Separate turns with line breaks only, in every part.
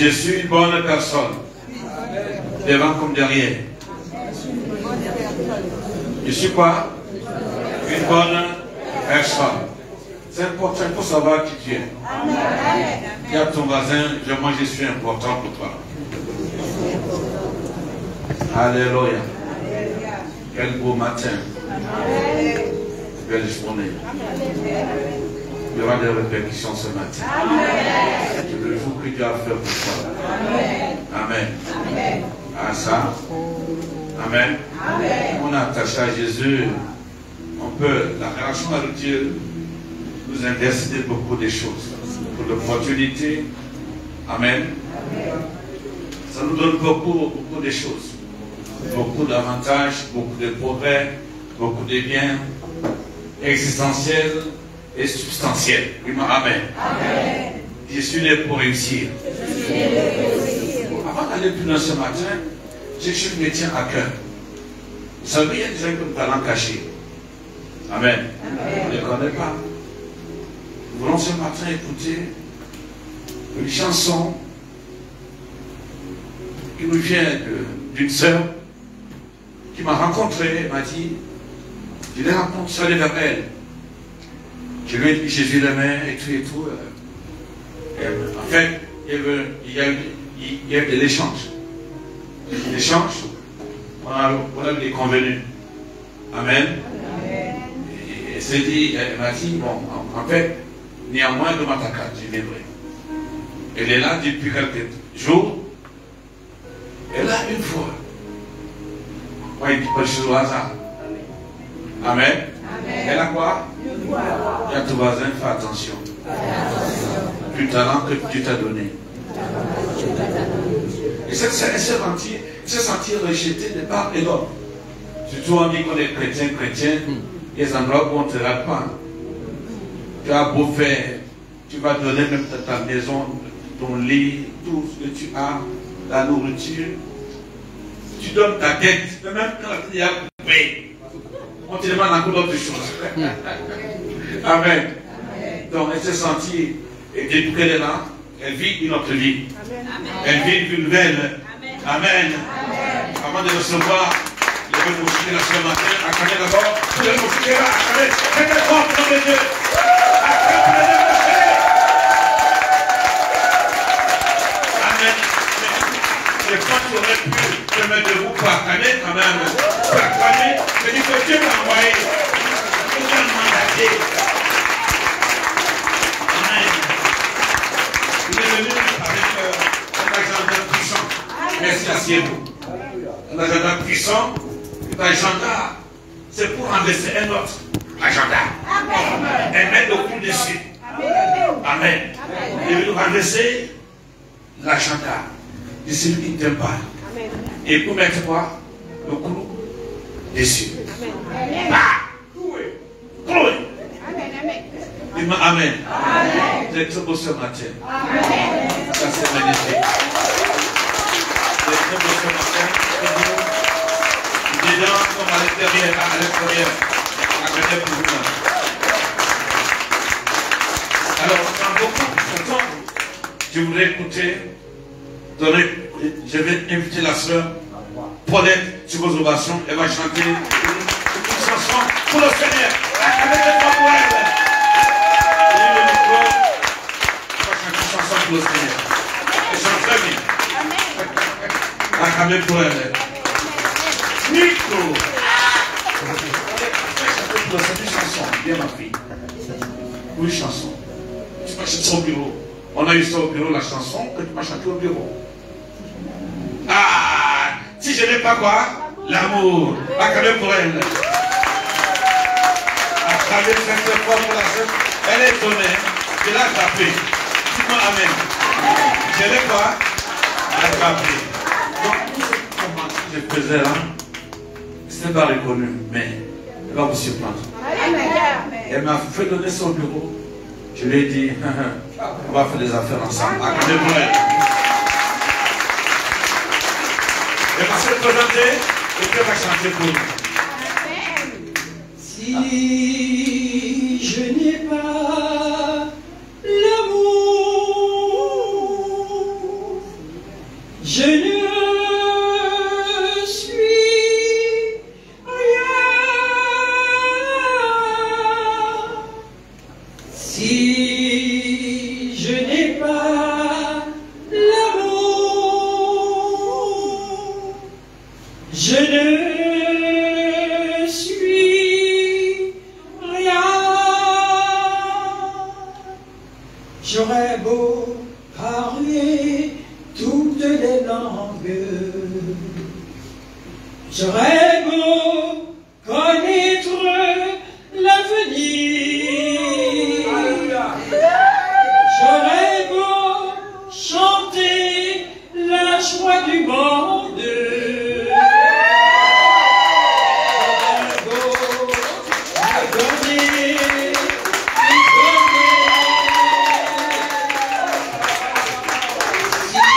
Je suis une bonne personne. Devant comme derrière. Je suis quoi? Une bonne personne. C'est important pour savoir qui tu es. Dis à ton voisin, moi je suis important pour toi. Alléluia. Quel beau matin. Belle journée. Il y aura des répercussions ce matin. C'est le jour que Dieu a fait pour toi. Amen. À ça. Amen. On est attaché à Jésus. On peut, la relation avec Dieu nous intercéder beaucoup de choses. Pour l'opportunité. Amen. Ça nous donne beaucoup de choses. Beaucoup d'avantages, beaucoup de progrès, beaucoup de biens existentiels et substantiels. Amen. Je suis né pour réussir. Avant d'aller plus loin ce matin, j'ai quelque chose qui me tient à cœur. Vous savez, il y a des gens qui ont un talent caché. Amen. On ne les connaît pas. Nous voulons ce matin écouter une chanson qui nous vient d'une sœur qui m'a rencontré, m'a dit, je l'ai rencontré, je suis allé vers elle. Je lui ai dit, Jésus l'aimait et tout et tout. En fait, il y a eu de l'échange. L'échange, on a eu des convenus. Amen. Et elle s'est dit, elle m'a dit, bon, en fait, néanmoins, demande ta carte, je viendrai. Elle est là depuis quelques jours. Et là, une fois, moi, il dit pas de choses au hasard. Amen. Elle a quoi? Il y a ton voisin, fais attention. Du talent que Dieu t'a donné. Et cette sœur, elle s'est sentie rejetée de part et d'autre. Surtout on dit qu'on est chrétien, il y a des endroits où on ne te rate pas. Tu as beau faire, tu vas donner même ta maison, ton lit, tout ce que tu as, la nourriture. Tu donnes ta tête, même quand il y a coupé. On te demande encore d'autres choses. Amen. Donc elle s'est sentie, et depuis qu'elle est là, elle vit une autre vie. Elle vit une vie nouvelle. Amen. Avant de recevoir le mouchiquet la ce matin, acclamez d'abord pour le mouchiquet là. Acclamez. Faites le grand pour le Dieu. Amen. Je crois que j'aurais pu me mettre debout pour acclamer quand même. Pour acclamer, je dis que Dieu m'a envoyé. Dieu m'a mandaté. Amen. Il est venu avec un agenda puissant. Merci, asseyez-vous. Un agenda puissant. Cet agenda, c'est pour renverser un autre agenda. Et mettre le coup dessus. Amen. Il veut nous renverser l'agenda de celui qui ne t'aime pas. Et pour mettre quoi? Le coup dessus. Cloué. Dis-moi Amen. Vous êtes très beau ce matin. Ça c'est magnifique. Vous êtes très beau ce matin. Dedans comme à l'extérieur. À côté pour vous. Alors, dans beaucoup de temps, je voudrais écouter. Je vais inviter la sœur Paulette sur vos ovations. Elle va chanter une chanson pour le Seigneur. Acclamez-le pour elle. Et le micro, elle va chanter une chanson pour le Seigneur. Elle chante très bien. Acclamez pour elle. Micro. C'est une chanson. Viens ma fille. Une chanson. Tu vas chanter au bureau. On a eu ça au bureau, la chanson que tu vas chanter au bureau. Ah, si je n'ai pas quoi? L'amour. Acclamez pour elle. Acclamez cette fois pour la sœur. Elle est donnée. Je l'ai attrapée. Dis-moi Amen. Je l'ai quoi? Attrapée. Donc, comment je faisais là, ce n'est pas reconnu, mais elle va vous surprendre. Elle m'a fait donner son bureau. Je lui ai dit, on va faire des affaires ensemble. Acclamez pour elle. Elle va se présenter et puis elle va chanter pour nous.
Si je n'ai pas l'amour, je ne suis rien. Si je n'ai pas l'amour, je ne J'aurais beau connaître l'avenir, j'aurais beau chanter la joie du monde, j'aurais beau me donner, si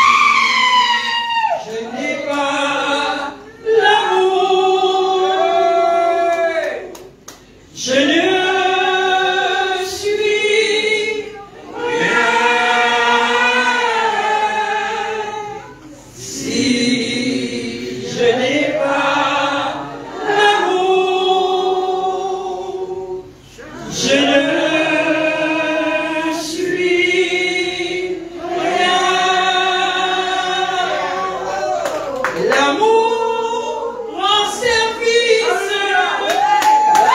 je n'ai pas l'amour, je ne suis rien. Si je n'ai pas l'amour, je ne suis rien. L'amour rend service, l'amour rend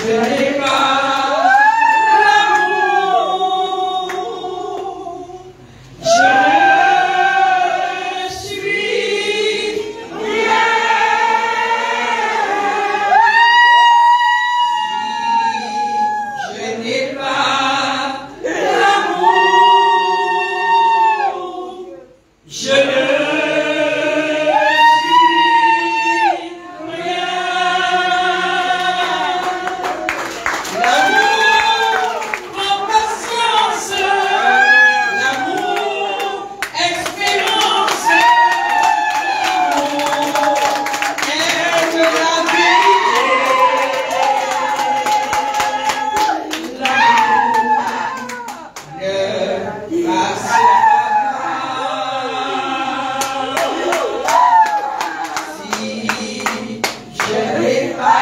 je n'ai pas l'amour, je ne suis rien. Si je n'ai pas l'amour, je ne suis rien. L'amour prend patience, l'amour expérience, l'amour aime la vérité, l'amour ne passe pas. Si je n'ai pas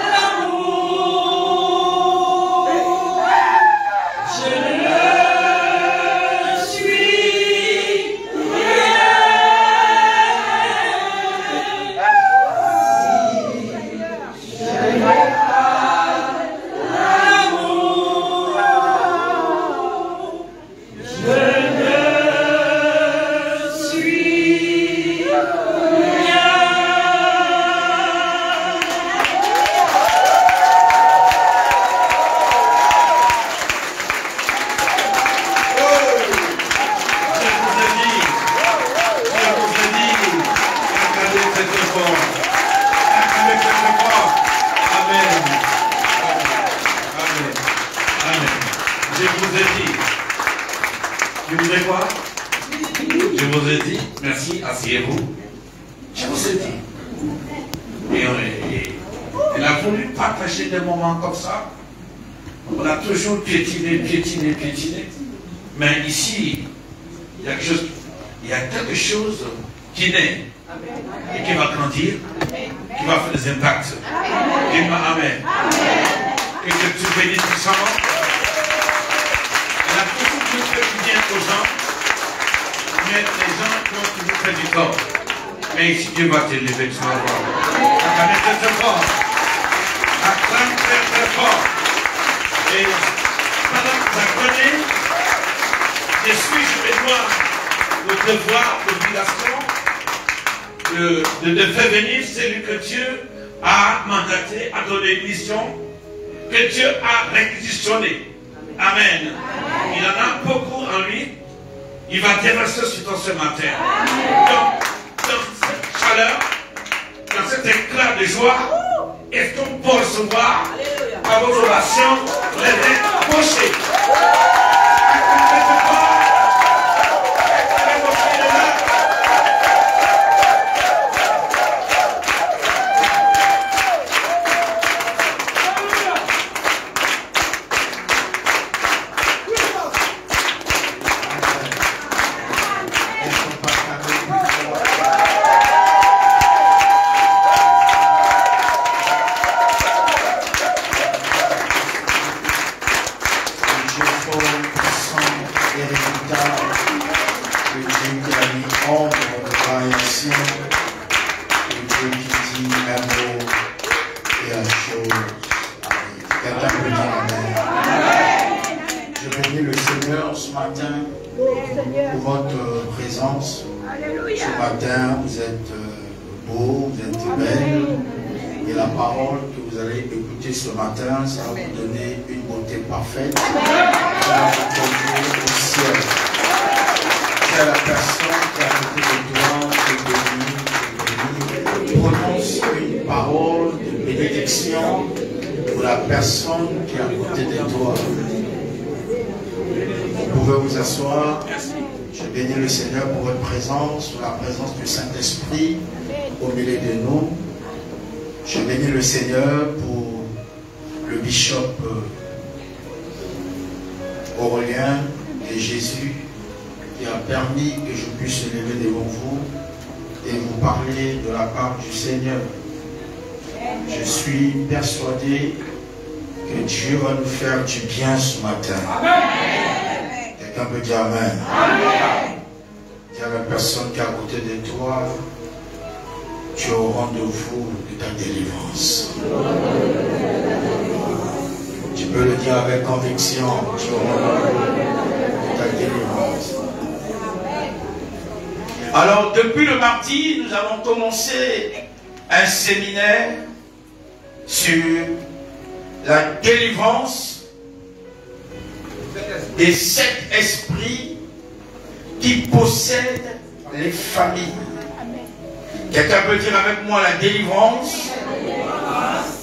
l'amour, je ne suis rien. Si je n'ai pas l'amour, je ne suis rien.
Acclamez très fort. Acclamez très fort. Amen. Amen. Amen. Je vous ai dit. Je vous ai quoi? Je vous ai dit. Merci, asseyez-vous. Je vous ai dit. Et elle a voulu partager des moments comme ça. On a toujours piétiné. Mais ici, il y a quelque chose qui naît et qui va grandir, qui va faire des impacts. Dis-moi Amen. Que tu bénisses puissamment. Elle a toujours voulu faire du bien aux gens, mais les gens qui ont toujours fait du tort. Mais ici, Dieu va t'élever, tu vas voir. Acclame très fort. Acclame très fort. Et pendant que ça connaît, je suis sur les doigts le devoir, l'obligation de faire venir celui que Dieu a mandaté, a donné une mission, que Dieu a réquisitionné. Amen. Il en a beaucoup en lui. Il va déverser sur toi ce matin. Donc, dans cette chaleur, dans cet éclat de joie, est-ce qu'on peut recevoir à vos orations les mains approchées?
matin, le Dieu qui a mis ombre de variation, le Dieu qui dit un mot et la chose. Quelqu'un peut dire Amen. Je bénis le Seigneur ce matin pour votre présence. Ce matin, vous êtes beaux, vous êtes belles. Et la parole que vous allez écouter ce matin, ça va vous donner une beauté parfaite. Ça va vous conduire au ciel. C'est la personne qui est à côté de toi, qui prononce une parole de bénédiction pour la personne qui est à côté de toi. Vous pouvez vous asseoir. Je bénis le Seigneur pour votre présence, pour la présence du Saint-Esprit au milieu de nous. Je bénis le Seigneur pour le bishop Aurélien et Jésus qui a permis que je puisse se lever devant vous et vous parler de la part du Seigneur. Je suis persuadé que Dieu va nous faire du bien ce matin. Quelqu'un peut dire Amen. Il y a la personne qui est à côté de toi. Tu es au rendez-vous de ta délivrance. Tu peux le dire avec conviction. Tu es au rendez-vous de ta délivrance.
Alors, depuis le mardi, nous avons commencé un séminaire sur la délivrance des 7 esprits qui possèdent les familles. Quelqu'un peut dire avec moi la délivrance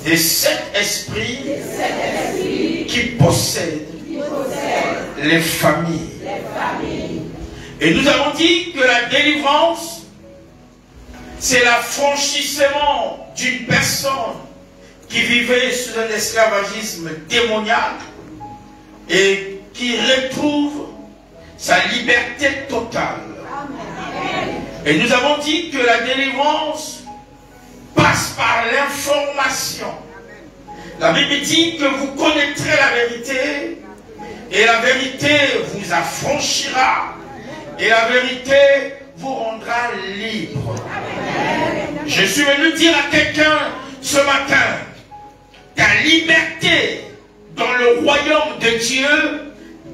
des 7 esprits qui possèdent les familles. Et nous avons dit que la délivrance, c'est l'affranchissement d'une personne qui vivait sous un esclavagisme démoniaque et qui retrouve sa liberté totale. Et nous avons dit que la délivrance passe par l'information. La Bible dit que vous connaîtrez la vérité et la vérité vous affranchira et la vérité vous rendra libre. Je suis venu dire à quelqu'un ce matin, ta liberté dans le royaume de Dieu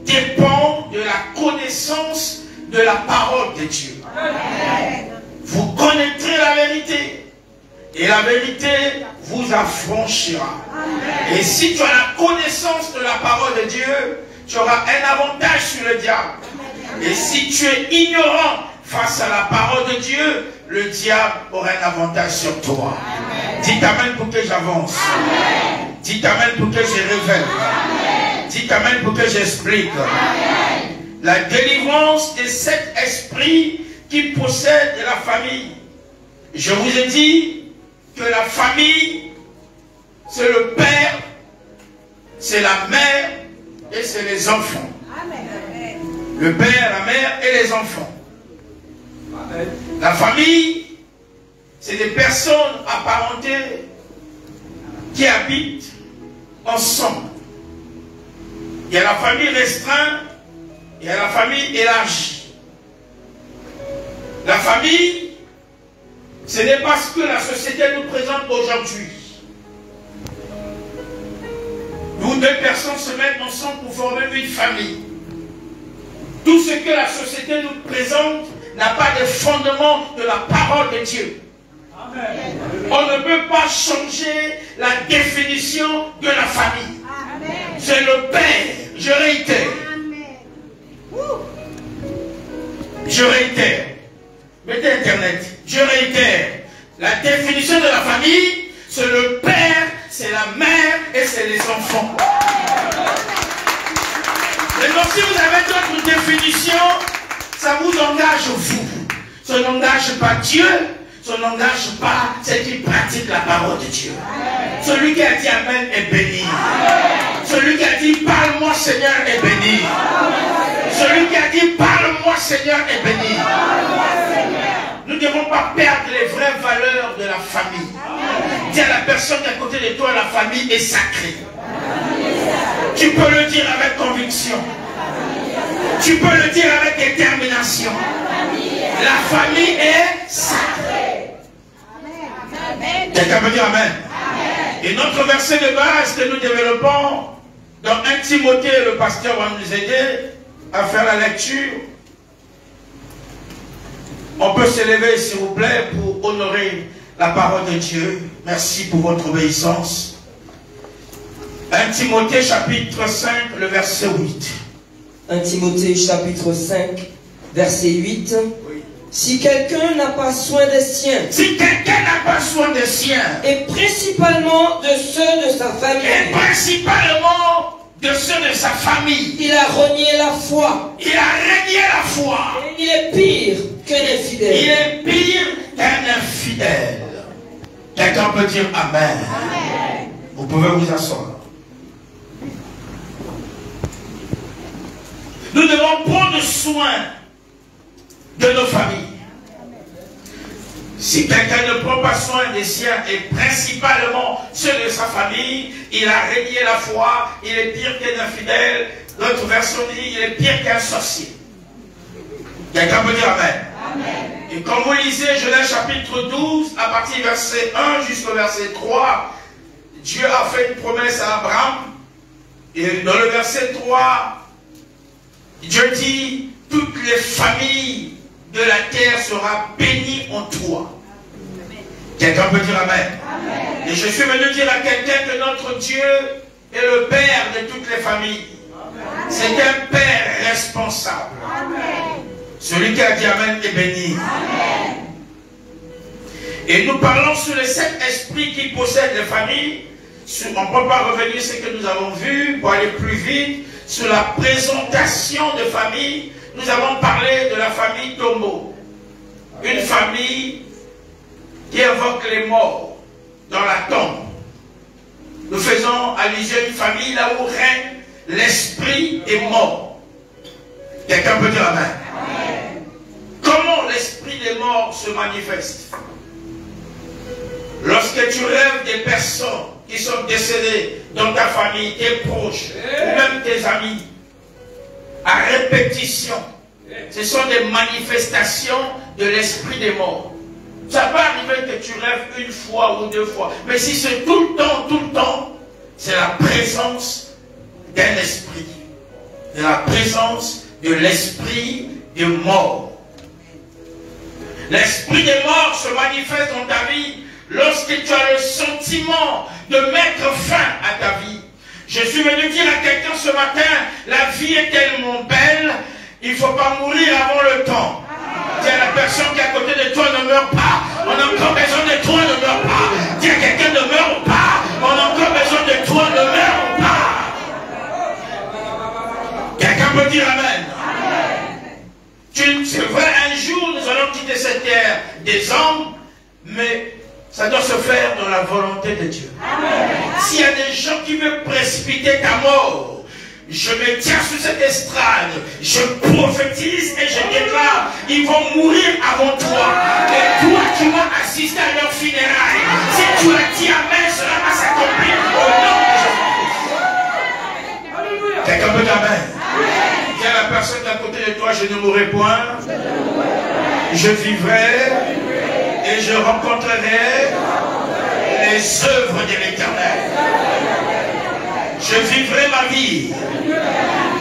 dépend de la connaissance de la parole de Dieu. Vous connaîtrez la vérité et la vérité vous affranchira. Et si tu as la connaissance de la parole de Dieu, tu auras un avantage sur le diable. Et si tu es ignorant face à la parole de Dieu, le diable aura un avantage sur toi. Dites Amen pour que j'avance. Dites Amen pour que je révèle. Dites Amen pour que j'explique. La délivrance des 7 esprits qui possèdent la famille. Je vous ai dit que la famille, c'est le père, c'est la mère et c'est les enfants. Le père, la mère et les enfants. La famille, c'est des personnes apparentées qui habitent ensemble. Il y a la famille restreinte, il y a la famille élargie. La famille, ce n'est pas ce que la société nous présente aujourd'hui. Où 2 personnes se mettent ensemble pour former une famille. Tout ce que la société nous présente n'a pas de fondement de la parole de Dieu. Amen. On ne peut pas changer la définition de la famille. C'est le père. Je réitère. Je réitère. Mettez Internet. Je réitère. La définition de la famille, c'est le père, c'est la mère et c'est les enfants. Maintenant, si vous avez d'autres définitions, ça vous engage vous. Ça n'engage pas Dieu, ça n'engage pas ceux qui pratiquent la parole de Dieu. Celui qui a dit Amen est béni. Celui qui a dit parle-moi Seigneur est béni. Celui qui a dit parle-moi Seigneur est béni. Nous ne devons pas perdre les vraies valeurs de la famille. Dis à la personne qui est à côté de toi, la famille est sacrée. Tu peux le dire avec conviction.
Tu peux le dire avec détermination. La famille est sacrée. Quelqu'un peut dire Amen. Et notre verset de base que nous développons dans 1 Timothée, le pasteur va nous aider à faire la lecture. On peut se lever, s'il vous plaît, pour honorer la parole de Dieu. Merci pour votre obéissance. 1 Timothée chapitre 5, le verset 8.
1 Timothée chapitre 5, verset 8.
Oui.
Si quelqu'un n'a pas soin des siens,
Si quelqu'un n'a pas soin des siens,
et principalement de ceux de sa famille,
et principalement de ceux de sa famille,
il a renié la foi.
il a régné la foi.
Il est pire qu'un
Il
infidèle.
est pire qu'un infidèle. Quelqu'un peut dire Amen. Vous pouvez vous asseoir. Nous devons prendre soin de nos familles. Si quelqu'un ne prend pas soin des siens, et principalement ceux de sa famille, il a régné la foi, il est pire qu'un infidèle. Notre version dit, il est pire qu'un sorcier. Quelqu'un peut dire Amen. Et quand vous lisez Genèse chapitre 12, à partir du verset 1 jusqu'au verset 3, Dieu a fait une promesse à Abraham. Et dans le verset 3, Dieu dit, toutes les familles de la terre seront bénies en toi. Quelqu'un peut dire Amen. Et je suis venu dire à quelqu'un que notre Dieu est le Père de toutes les familles. C'est un Père responsable. Celui qui a dit Amen est béni. Et nous parlons sur les 7 esprits qui possèdent les familles. On ne peut pas revenir sur ce que nous avons vu pour aller plus vite. Sur la présentation de famille, nous avons parlé de la famille Tombo. Une famille qui invoque les morts dans la tombe. Nous faisons allusion à une famille là où règne l'esprit des morts. Quelqu'un peut dire Amen. Comment l'esprit des morts se manifeste? Lorsque tu rêves des personnes qui sont décédées dans ta famille, tes proches, ou même tes amis, à répétition, ce sont des manifestations de l'esprit des morts. Ça peut arriver que tu rêves une fois ou 2 fois, mais si c'est tout le temps, c'est la présence d'un esprit. C'est la présence de l'esprit des morts. L'esprit des morts se manifeste dans ta vie lorsque tu as le sentiment de mettre fin à ta vie. Je suis venu dire à quelqu'un ce matin, la vie est tellement belle, il ne faut pas mourir avant le temps. Dis à la personne qui est à côté de toi, ne meurs pas. On a encore besoin de toi, ne meurs pas. Dis à quelqu'un, ne meurs pas. On a encore besoin de toi, ne meurs pas. Quelqu'un peut dire Amen. C'est vrai, un jour, nous allons quitter cette terre des hommes, mais ça doit se faire dans la volonté de Dieu. S'il y a des gens qui veulent précipiter ta mort, je me tiens sur cette estrade, je prophétise et je déclare, ils vont mourir avant toi. Et toi, tu vas assister à leur funérailles. Si tu as dit Amen, cela va s'accomplir au nom de Jésus. Quelqu'un peut dire Amen. Dis à la personne d'à côté de toi, je ne mourrai point, je vivrai et je rencontrerai les œuvres de l'Éternel. Je vivrai ma vie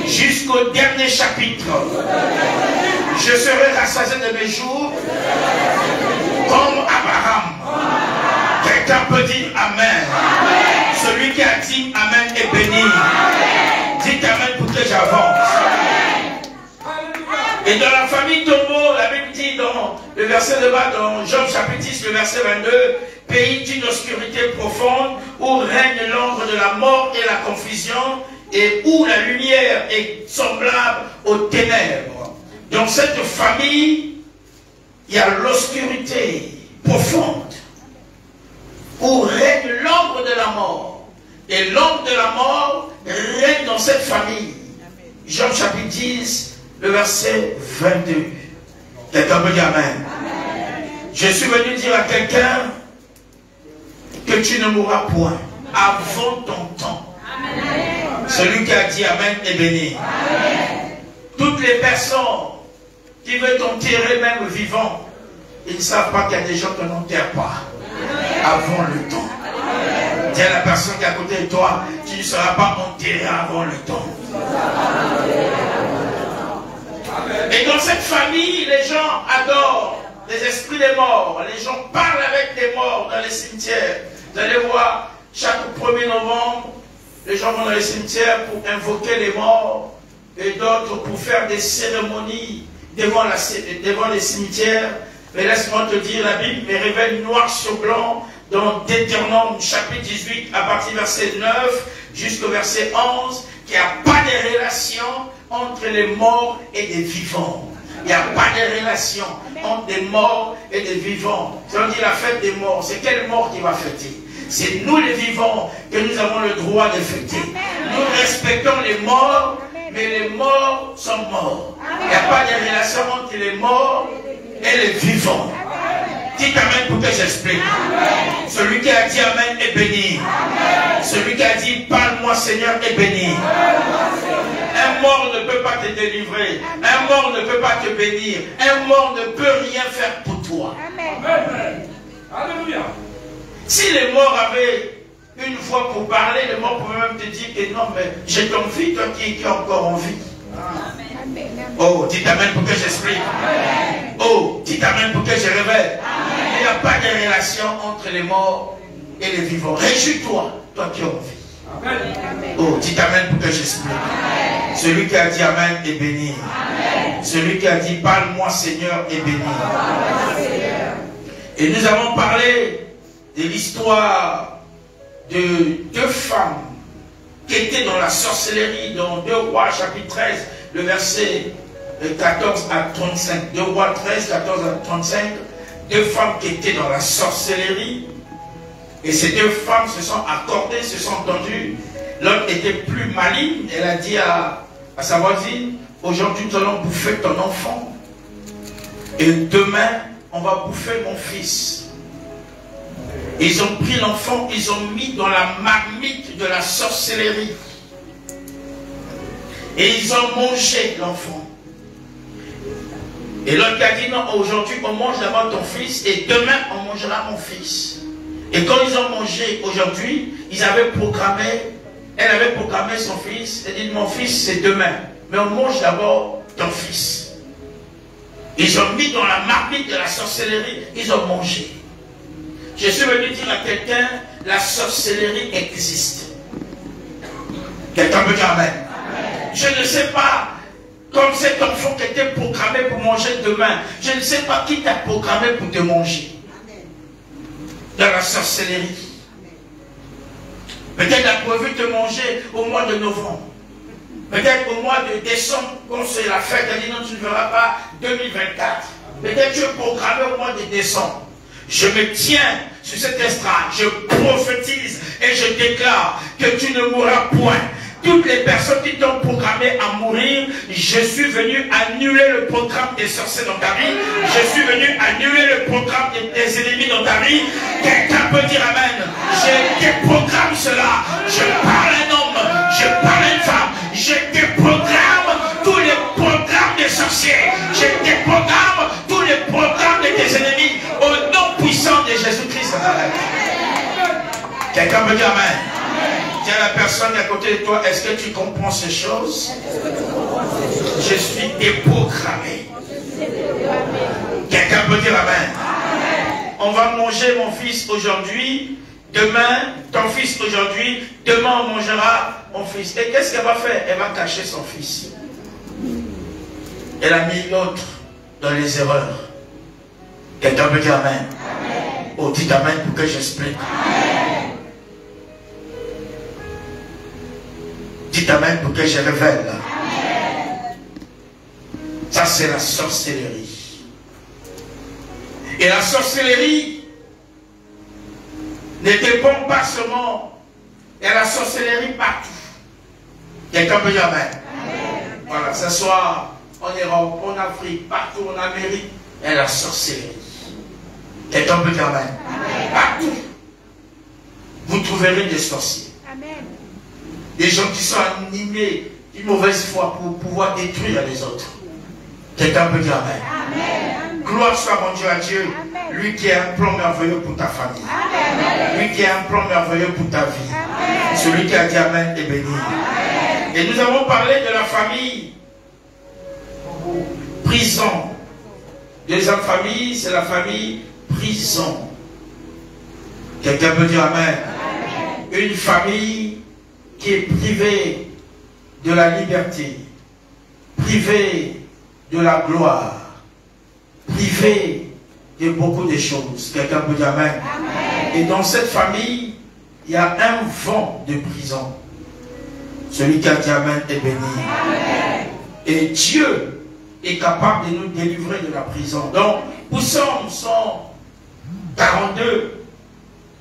jusqu'au dernier chapitre. Je serai rassasié de mes jours comme Abraham. Quelqu'un peut dire Amen. Celui qui a dit Amen est béni. Dites Amen pour que j'avance. Et dans la famille Tombo, la Bible dit dans le verset de bas, dans Job chapitre 10, le verset 22, pays d'une obscurité profonde, où règne l'ombre de la mort et la confusion, et où la lumière est semblable aux ténèbres. Dans cette famille, il y a l'obscurité profonde, où règne l'ombre de la mort. Et l'ombre de la mort règne dans cette famille. Job chapitre 10, le verset 22. Quelqu'un peut dire Amen. Je suis venu dire à quelqu'un que tu ne mourras point avant ton temps. Celui qui a dit Amen est béni. Toutes les personnes qui veulent t'enterrer même vivant, ils ne savent pas qu'il y a des gens qui n'enterrent pas avant le temps. Dis à la personne qui est à côté de toi, tu ne seras pas enterré avant le temps. Et dans cette famille, les gens adorent les esprits des morts. Les gens parlent avec des morts dans les cimetières. Vous allez voir, chaque 1er novembre, les gens vont dans les cimetières pour invoquer les morts et d'autres pour faire des cérémonies devant les cimetières. Mais laisse-moi te dire, la Bible me révèle noir sur blanc dans Deutéronome chapitre 18 à partir du verset 9 jusqu'au verset 11 qu'il n'y a pas de relation entre les morts et les vivants. Il n'y a pas de relation entre des morts et des vivants. Si on dit la fête des morts, c'est quelle mort qui va fêter? C'est nous les vivants que nous avons le droit de fêter. Nous respectons les morts, mais les morts sont morts. Il n'y a pas de relation entre les morts et les vivants. Dites amen pour que j'explique. Celui qui a dit amen est béni. Celui qui a dit parle-moi Seigneur est béni. Un mort ne peut pas te délivrer. Un mort ne peut pas te bénir. Un mort ne peut rien faire pour toi.
Amen. Alléluia.
Si les morts avaient une voix pour parler, les morts pouvaient même te dire que non, mais j'ai ton fils, toi qui es encore en vie. Oh, dites amen pour que j'explique. Oh, dites amen pour que je révèle. Il n'y a pas de relation entre les morts et les vivants. Réjouis-toi, toi qui es en vie. Oh, dites amen pour que j'explique. Celui qui a dit amen est béni. Celui qui a dit parle-moi Seigneur est béni. Et nous avons parlé de l'histoire de 2 femmes qui étaient dans la sorcellerie dans 2 Rois chapitre 13, le verset 14 à 35. 2 Rois 13, 14 à 35. 2 femmes qui étaient dans la sorcellerie. Et ces 2 femmes se sont accordées, se sont entendues. L'autre était plus maligne. Elle a dit à sa voisine, aujourd'hui nous allons bouffer ton enfant. Et demain, on va bouffer mon fils. Ils ont pris l'enfant, ils ont mis dans la marmite de la sorcellerie. Et ils ont mangé l'enfant. Et l'autre a dit non, aujourd'hui on mange d'abord ton fils et demain on mangera mon fils. Et quand ils ont mangé aujourd'hui, ils avaient programmé, elle avait programmé son fils, elle dit mon fils c'est demain, mais on mange d'abord ton fils. Ils ont mis dans la marmite de la sorcellerie, ils ont mangé. Je suis venu dire à quelqu'un, la sorcellerie existe. Quelqu'un peut dire amen. Je ne sais pas, comme cet enfant qui était programmé pour manger demain, je ne sais pas qui t'a programmé pour te manger. Dans la sorcellerie. Peut-être a prévu te manger au mois de novembre. Peut-être au mois de décembre, quand c'est la fête, elle dit non, tu ne verras pas 2024. Peut-être tu es programmé au mois de décembre. Je me tiens sur cette estrade, je prophétise et je déclare que tu ne mourras point. Toutes les personnes qui t'ont programmé à mourir, je suis venu annuler le programme des sorciers dans ta vie. Je suis venu annuler le programme des ennemis dans ta vie. Quelqu'un peut dire amen. Je déprogramme cela. Je parle un homme, je parle une femme. Je déprogramme tous les programmes des sorciers. Je déprogramme tous les programmes de tes ennemis au nom puissant de Jésus-Christ. Quelqu'un peut dire amen. Dis à la personne à côté de toi, est-ce que tu comprends ces choses? Je suis déprogrammé. Quelqu'un peut dire amen. On va manger mon fils aujourd'hui, demain, ton fils aujourd'hui, demain on mangera mon fils. Et qu'est-ce qu'elle va faire? Elle va cacher son fils. Elle a mis l'autre dans les erreurs. Quelqu'un peut dire amen. Oh, dites amen pour que j'explique. Dites amen pour que je révèle. Ça c'est la sorcellerie. Et la sorcellerie ne dépend pas seulement. Il y a la sorcellerie partout. Quelqu'un peut dire amen. Voilà, que ce soit en Europe, en Afrique, partout en Amérique, il y a la sorcellerie. Quelqu'un peut dire amen. Partout, vous trouverez des sorciers. Des gens qui sont animés une mauvaise foi pour pouvoir détruire les autres. Quelqu'un peut dire Amen.
Amen.
Gloire soit mon Dieu à Dieu.
Amen.
Lui qui a un plan merveilleux pour ta famille.
Amen.
Lui qui a un plan merveilleux pour ta vie.
Amen.
Celui qui a dit Amen est béni.
Amen.
Et nous avons parlé de la famille prison. Deuxième famille, c'est la famille prison. Quelqu'un peut dire Amen.
Amen.
Une famille qui est privée de la liberté, privée de la gloire, privée de beaucoup de choses. Quelqu'un peut dire Amen.
Amen.
Et dans cette famille, il y a un vent de prison. Celui qui a dit Amen est béni.
Amen.
Et Dieu est capable de nous délivrer de la prison. Donc, pour Psaume 142,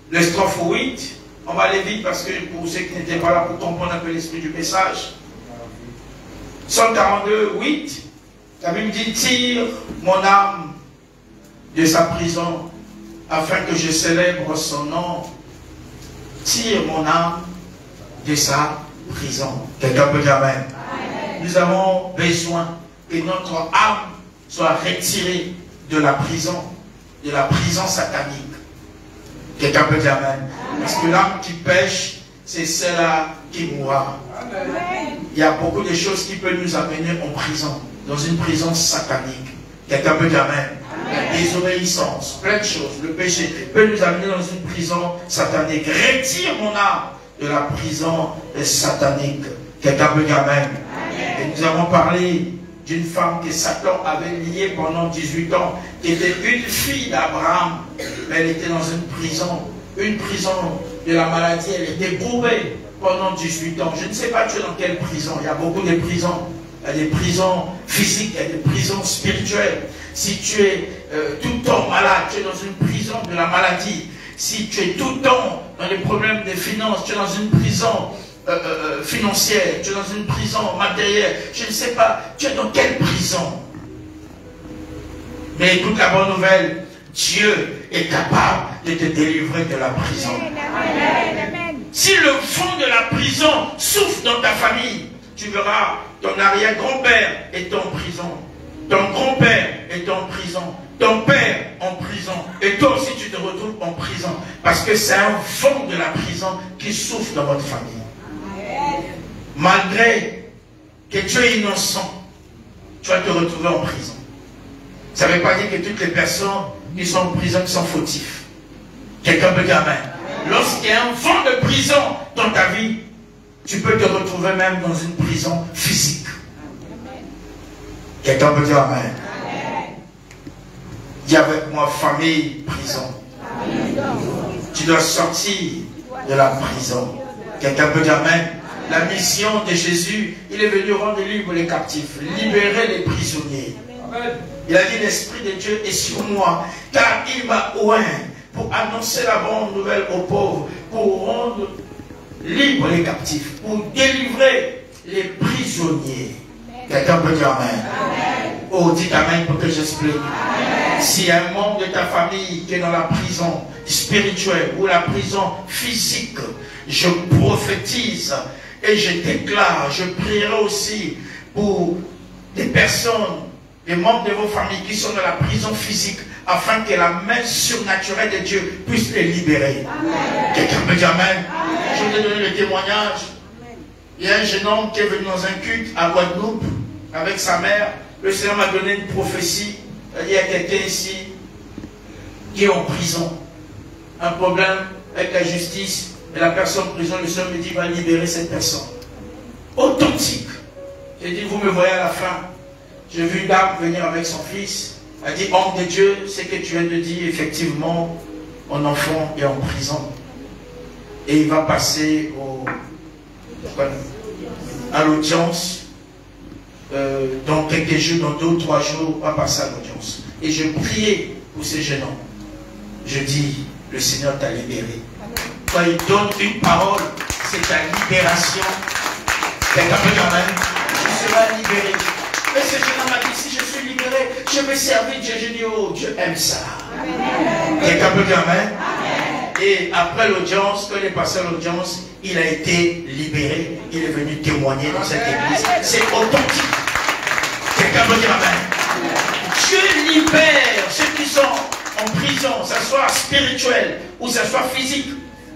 le strophe 8, on va aller vite parce que pour ceux qui n'étaient pas là pour comprendre un peu l'esprit du message. 142, 8, la Bible dit, tire mon âme de sa prison afin que je célèbre son nom. Tire mon âme de sa prison. Quelqu'un peut dire Amen.
Amen.
Nous avons besoin que notre âme soit retirée de la prison satanique. Quelqu'un peut dire Amen. Parce que l'âme qui pêche, c'est celle-là qui mourra.
Amen.
Il y a beaucoup de choses qui peuvent nous amener en prison, dans une prison satanique. Quelqu'un peut dire Amen. La désobéissance, plein de choses, le péché peut nous amener dans une prison satanique. Retire mon âme de la prison satanique. Quelqu'un peut dire Amen. Et nous avons parlé d'une femme que Satan avait liée pendant 18 ans, qui était une fille d'Abraham, mais elle était dans une prison de la maladie, elle était bourrée pendant 18 ans. Je ne sais pas tu es dans quelle prison, il y a beaucoup de prisons. Il y a des prisons physiques, il y a des prisons spirituelles. Si tu es tout le temps malade, tu es dans une prison de la maladie. Si tu es tout le temps dans les problèmes des finances, tu es dans une prison financière, tu es dans une prison matérielle, je ne sais pas, tu es dans quelle prison? Mais écoute la bonne nouvelle, Dieu est capable de te délivrer de la prison.
Amen.
Si le fond de la prison souffle dans ta famille, tu verras ton arrière-grand-père est en prison, ton grand-père est en prison, ton père en prison, et toi aussi tu te retrouves en prison, parce que c'est un vent de la prison qui souffle dans votre famille. Malgré que tu es innocent, tu vas te retrouver en prison. Ça ne veut pas dire que toutes les personnes qui sont en prison qui sont fautifs. Quelqu'un peut dire Amen. Lorsqu'il y a un vent de prison dans ta vie, tu peux te retrouver même dans une prison physique. Quelqu'un peut dire Amen. Dis avec moi, famille, prison. Tu dois sortir de la prison. Quelqu'un peut dire Amen. La mission de Jésus, il est venu rendre libres les captifs, libérer les prisonniers. Il a dit, l'Esprit de Dieu est sur moi, car il m'a oint pour annoncer la bonne nouvelle aux pauvres, pour rendre libres les captifs, pour délivrer les prisonniers. Quelqu'un peut dire Amen. Oh, dites Amen pour que j'explique. S'il y a un membre de ta famille qui est dans la prison spirituelle ou la prison physique, je prophétise et je déclare, je prierai aussi pour des personnes, des membres de vos familles qui sont dans la prison physique, afin que la main surnaturelle de Dieu puisse les libérer. Quelqu'un peut dire Amen. Je vous ai donné le témoignage. Il y a un jeune homme qui est venu dans un culte à Guadeloupe avec sa mère. Le Seigneur m'a donné une prophétie. Il y a quelqu'un ici qui est en prison. Un problème avec la justice. Et la personne en prison, le Seigneur me dit, va libérer cette personne. Authentique. J'ai dit, vous me voyez à la fin. J'ai vu une dame venir avec son fils. Elle dit, homme de Dieu, ce que tu viens de dire, effectivement, mon enfant est en prison. Et il va passer à l'audience. Dans quelques jours, dans 2 ou 3 jours, on va passer à l'audience. Et je priais pour ces jeunes hommes. Je dis, le Seigneur t'a libéré. Quand il donne une parole, c'est ta libération. Quelqu'un peut dire Amen. Tu seras libéré. Et ce jeune homme m'a dit, si je suis libéré, je vais servir Dieu. Je dis, oh, Dieu aime ça. Quelqu'un peut dire Amen. Et après l'audience, quand il est passé à l'audience, il a été libéré, il est venu témoigner dans cette église. C'est authentique. Quelqu'un peut dire amen. Dieu libère ceux qui sont en prison, que ce soit spirituel ou que ce soit physique.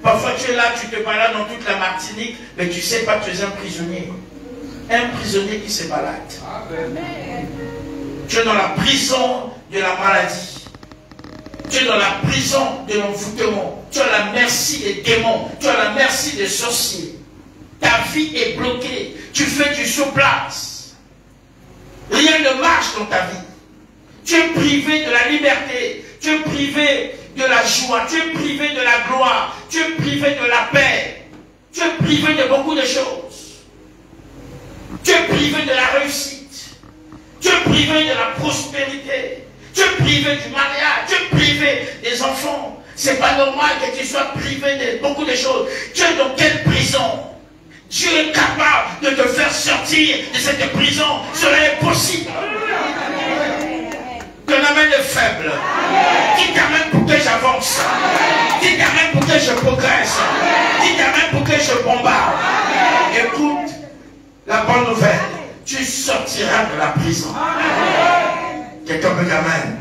Parfois tu es là, tu te balades dans toute la Martinique, mais tu ne sais pas que tu es un prisonnier. Un prisonnier qui se balade. Tu es dans la prison de la maladie. Tu es dans la prison de l'envoûtement. Tu es à la merci des démons. Tu es à la merci des sorciers. Ta vie est bloquée. Tu fais du sous-place. Rien ne marche dans ta vie. Tu es privé de la liberté. Tu es privé de la joie. Tu es privé de la gloire. Tu es privé de la paix. Tu es privé de beaucoup de choses. Tu es privé de la réussite. Tu es privé de la prospérité. Tu es privé du mariage. Tu es privé des enfants. C'est pas normal que tu sois privé de beaucoup de choses. Tu es dans quelle prison? Dieu est capable de te faire sortir de cette prison. Cela est possible. Ton amen est faible. Dis amen pour que j'avance. Dis amen pour que je progresse. Dis amen pour que je bombarde. Écoute la bonne nouvelle. Tu sortiras de la prison. Quelqu'un peut dire amen.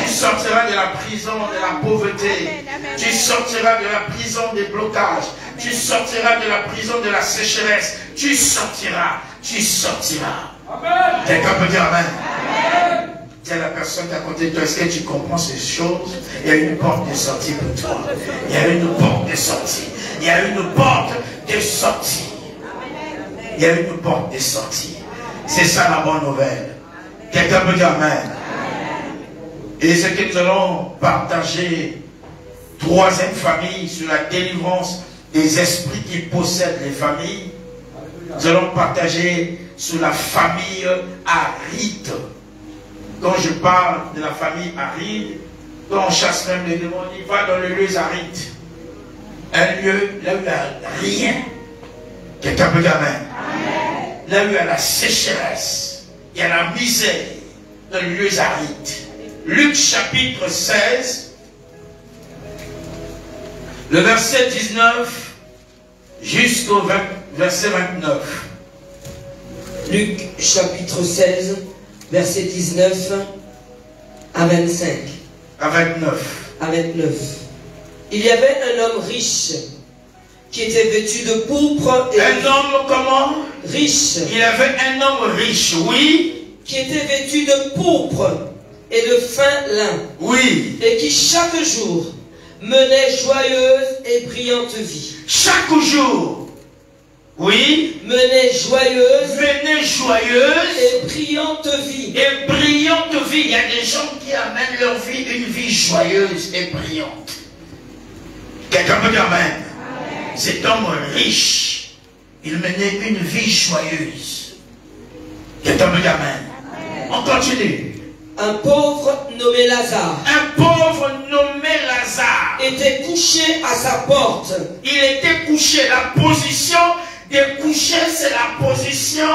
Tu sortiras de la prison de la pauvreté. Tu sortiras de la prison des blocages. Tu sortiras de la prison de la sécheresse. Tu sortiras. Tu sortiras. Quelqu'un peut dire amen. Dis à la personne qui est à côté de toi, est-ce que tu comprends ces choses? Il y a une porte de sortie pour toi. Il y a une porte de sortie. Il y a une porte de sortie. Il y a une porte de sortie. C'est ça la bonne nouvelle. Quelqu'un peut dire amen. Et c'est que nous allons partager troisième famille sur la délivrance des esprits qui possèdent les familles. Nous allons partager sur la famille aride. Quand je parle de la famille aride, quand on chasse même les démons, il va dans le lieu aride. Un lieu là où il n'y a rien. Quelqu'un peut dire amen. Là où il y a la sécheresse, il y a la misère dans les lieux arides. Luc chapitre 16, le verset 19 jusqu'au verset 29.
Luc chapitre 16, verset 19 à 25.
À 29.
À 29. Il y avait un homme riche qui était vêtu de pourpre et
un homme comment?
Riche.
Il avait un homme riche, oui.
Qui était vêtu de pourpre et de fin lin.
Oui.
Et qui chaque jour menait joyeuse et brillante vie.
Chaque jour. Oui.
Menait joyeuse.
Menait joyeuse.
Et brillante vie.
Et brillante vie. Il y a des gens qui amènent leur vie une vie joyeuse et brillante. Quelqu'un peut dire amen. Cet homme riche, il menait une vie joyeuse. Quelqu'un peut dire amen. On continue.
Un pauvre nommé Lazare.
Un pauvre nommé Lazare.
Était couché à sa porte.
Il était couché. La position de coucher, c'est la position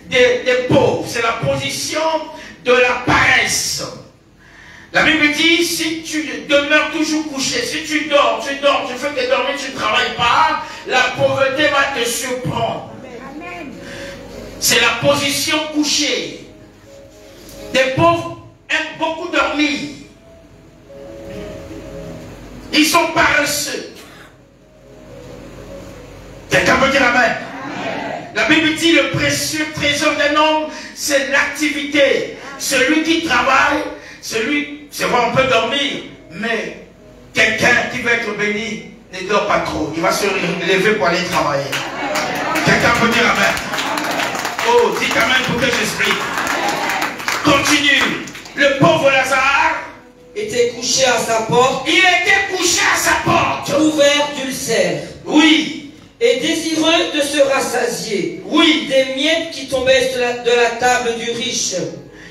des pauvres. C'est la position de la paresse. La Bible dit, si tu demeures toujours couché, si tu dors, tu fais que dormir, tu ne travailles pas, la pauvreté va te surprendre. C'est la position couchée. Des pauvres aiment beaucoup dormir. Ils sont paresseux. Quelqu'un peut dire amen. La Bible dit, le précieux trésor d'un homme, c'est l'activité. Celui qui travaille, celui, c'est vrai, on peut dormir, mais quelqu'un qui veut être béni ne dort pas trop. Il va se lever pour aller travailler. Quelqu'un peut dire amen. Oh, dites amen pour que j'explique. Continue. Le pauvre Lazare
était couché à sa porte.
Il était couché à sa porte.
Couvert d'ulcères.
Oui.
Et désireux de se rassasier.
Oui.
Des miettes qui tombaient de la table du riche.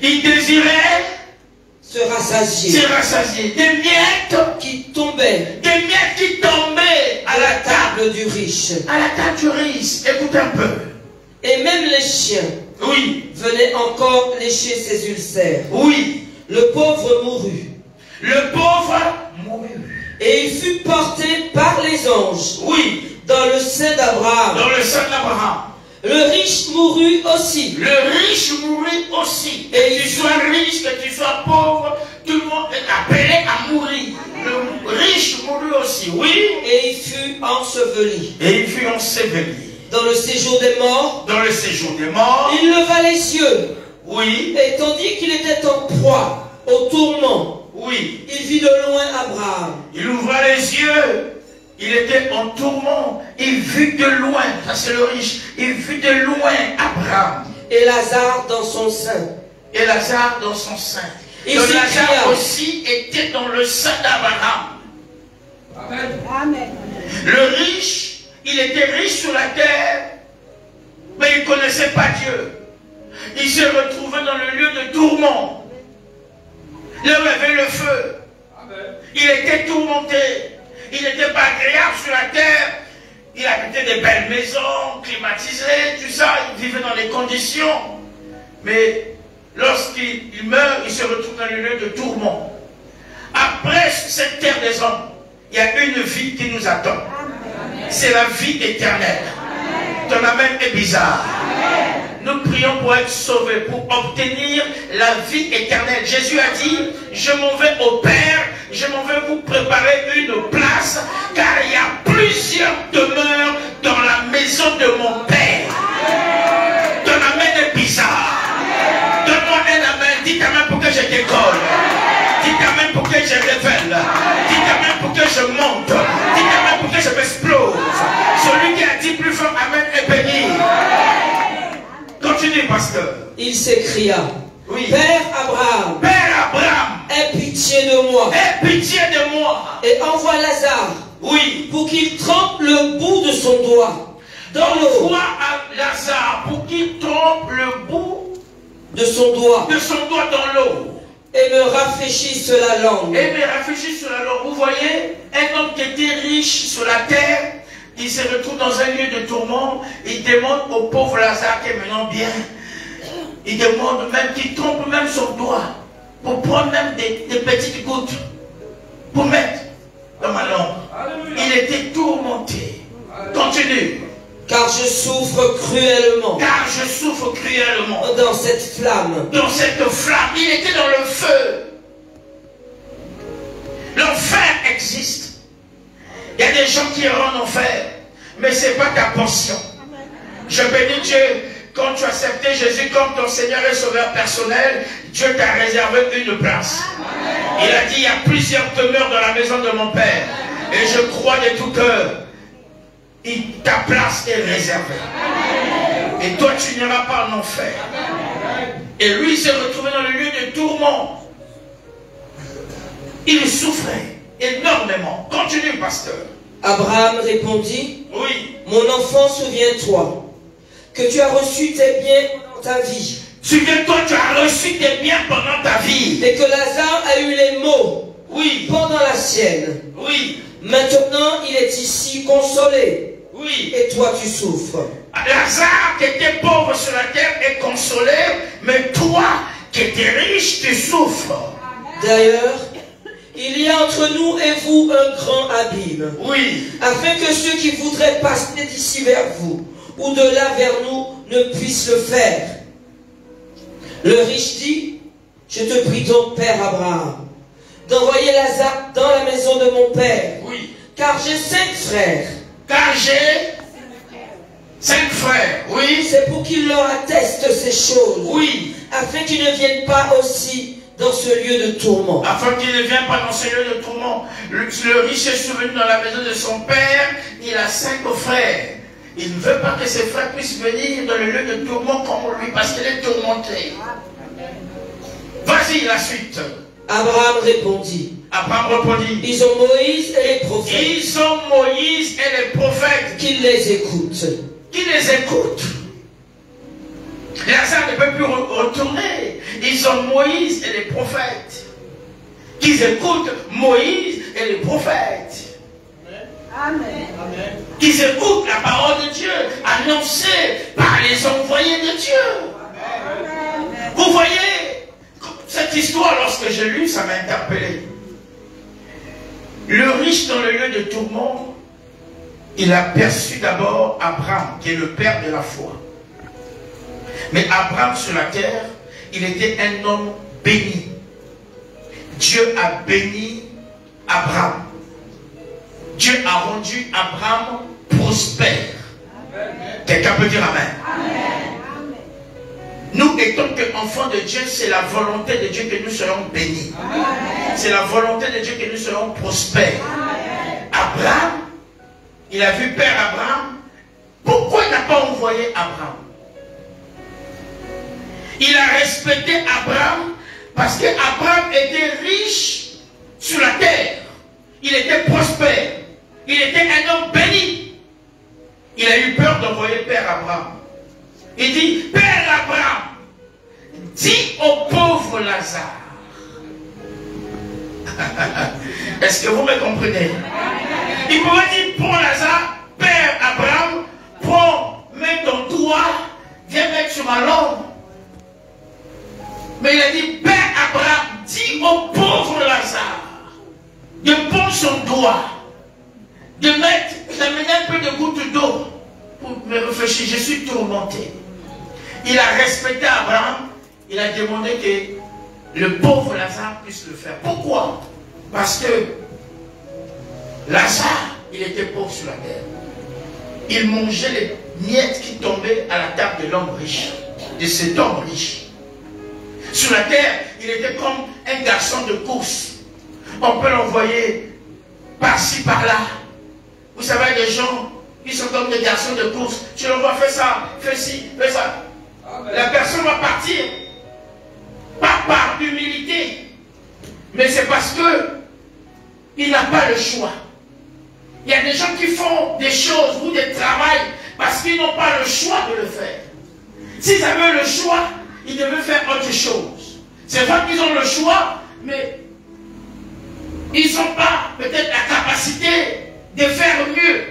Il désirait
se rassasier.
Se rassasier. Des miettes
qui tombaient.
Des miettes qui tombaient
à la table du riche.
À la table du riche. Écoute un peu.
Et même les chiens.
Oui.
Venaient encore lécher ses ulcères.
Oui.
Le pauvre mourut.
Le pauvre mourut.
Et il fut porté par les anges.
Oui.
dans le sein d'Abraham.
Dans le sein d'Abraham.
Le riche mourut aussi.
Le riche mourut aussi. Et que tu sois riche, que tu sois pauvre, tout le monde est appelé à mourir. Le riche mourut aussi, oui.
Et il fut enseveli.
Et il fut enseveli.
Dans le séjour des morts.
Dans le séjour des morts.
Il leva les yeux.
Oui.
Et tandis qu'il était en proie au tourment.
Oui.
Il vit de loin Abraham.
Il ouvra les yeux. Il était en tourment. Il vit de loin. Ça c'est le riche. Il vit de loin Abraham.
Et Lazare dans son sein.
Et Lazare dans son sein.
Et
donc Lazare aussi était dans le sein d'Abraham.
Amen.
Le riche, il était riche sur la terre, mais il ne connaissait pas Dieu. Il s'est retrouvé dans le lieu de tourment. Là où il y avait le feu. Il était tourmenté. Il n'était pas agréable sur la terre. Il habitait des belles maisons, climatisées, tout ça. Il vivait dans les conditions. Mais lorsqu'il meurt, il se retrouve dans le lieu de tourment. Après cette terre des hommes, il y a une vie qui nous attend. C'est la vie éternelle. Ton amen est bizarre. Nous prions pour être sauvés, pour obtenir la vie éternelle. Jésus a dit, je m'en vais au Père, je m'en vais vous préparer une place, car il y a plusieurs demeures dans la maison de mon Père. Ton amen est bizarre. Donne-moi un amen. Dites amen pour que je décolle. Dites amen pour que je révèle. Dites amen pour que je monte. Dites amen pour que je m'explose. Celui qui a dit plus fort amen est béni. Continue, pasteur.
Il s'écria,
oui.
Père Abraham, aie pitié de moi.
Aie pitié de moi.
Et envoie Lazare,
oui,
pour qu'il trempe le bout de son doigt dans l'eau.
Envoie à Lazare pour qu'il trempe le bout
de son doigt
dans l'eau.
Et me rafraîchisse la langue.
Et me rafraîchisse la langue. Vous voyez, un homme qui était riche sur la terre, il se retrouve dans un lieu de tourment. Il demande au pauvre Lazare qui est maintenant bien. Il demande même qu'il trompe même son doigt pour prendre même des petites gouttes pour mettre dans ma langue. Il était tourmenté. Continue.
Car je souffre cruellement.
Car je souffre cruellement.
Dans cette flamme.
Dans cette flamme. Il était dans le feu. L'enfer existe. Il y a des gens qui iront en enfer, mais ce n'est pas ta portion. Je bénis Dieu, quand tu as accepté Jésus comme ton Seigneur et Sauveur personnel, Dieu t'a réservé une place. Il a dit, il y a plusieurs demeures dans la maison de mon Père. Et je crois de tout cœur, ta place est réservée. Et toi, tu n'iras pas en enfer. Et lui, il s'est retrouvé dans le lieu de tourment. Il souffrait énormément. Continue, pasteur.
Abraham répondit,
oui.
Mon enfant, souviens-toi que tu as reçu tes biens pendant ta vie.
Souviens-toi, tu as reçu tes biens pendant ta vie.
Et que Lazare a eu les maux,
oui,
pendant la sienne.
Oui.
Maintenant, il est ici consolé.
Oui.
Et toi, tu souffres.
Lazare, qui était pauvre sur la terre, est consolé. Mais toi, qui étais riche, tu souffres.
D'ailleurs, il y a entre nous et vous un grand abîme.
Oui.
Afin que ceux qui voudraient passer d'ici vers vous, ou de là vers nous, ne puissent le faire. Le riche dit, je te prie donc, Père Abraham, d'envoyer Lazare dans la maison de mon père.
Oui.
Car j'ai 5 frères.
Car j'ai 5 frères. Oui.
C'est pour qu'il leur atteste ces choses.
Oui.
Afin qu'ils ne viennent pas aussi dans ce lieu de tourment.
Afin qu'il ne vienne pas dans ce lieu de tourment. Le riche est souvenu dans la maison de son père. Il a 5 frères. Il ne veut pas que ses frères puissent venir dans le lieu de tourment comme lui, parce qu'il est tourmenté. Vas-y, la suite.
Abraham répondit.
Ils
ont Moïse et les prophètes.
Ils ont Moïse et les prophètes.
Qu'ils les écoutent.
Qui les écoute. Lazare ne peut plus retourner. Ils ont Moïse et les prophètes. Qu'ils écoutent Moïse et les prophètes.
Amen.
Qu'ils écoutent la parole de Dieu annoncée par les envoyés de Dieu. Amen. Vous voyez, cette histoire, lorsque j'ai lu, ça m'a interpellé. Le riche dans le lieu de tourment,
il a perçu d'abord Abraham, qui est le père de la foi. Mais Abraham sur la terre, il était un homme béni. Dieu a béni Abraham. Dieu a rendu Abraham prospère. Quelqu'un peut dire Amen. Amen. Nous, étant qu'enfants de Dieu, c'est la volonté de Dieu que nous soyons bénis. C'est la volonté de Dieu que nous soyons prospères. Amen. Abraham, il a vu Père Abraham. Pourquoi il n'a pas envoyé Abraham? Il a respecté Abraham parce qu'Abraham était riche sur la terre. Il était prospère. Il était un homme béni. Il a eu peur d'envoyer Père Abraham. Il dit, Père Abraham, dis au pauvre Lazare. Est-ce que vous me comprenez? Il pouvait dire pour Lazare, Père Abraham, prends, mets ton doigt, viens mettre sur ma langue. Mais il a dit, Père Abraham, dis au pauvre Lazare de prendre son doigt, d'amener un peu de gouttes d'eau pour me réfléchir. Je suis tourmenté. Il a respecté Abraham. Il a demandé que le pauvre Lazare puisse le faire. Pourquoi? Parce que Lazare, il était pauvre sur la terre. Il mangeait les miettes qui tombaient à la table de l'homme riche, de cet homme riche. Sur la terre, il était comme un garçon de course. On peut l'envoyer par-ci, par-là. Vous savez, des gens qui sont comme des garçons de course. Tu l'envoies, fais ça, fais ci, fais ça. Amen. La personne va partir. Pas par humilité, mais c'est parce que il n'a pas le choix. Il y a des gens qui font des choses ou des travails parce qu'ils n'ont pas le choix de le faire. S'ils avaient le choix, ils devaient faire autre chose. C'est vrai qu'ils ont le choix, mais ils n'ont pas peut-être la capacité de faire mieux.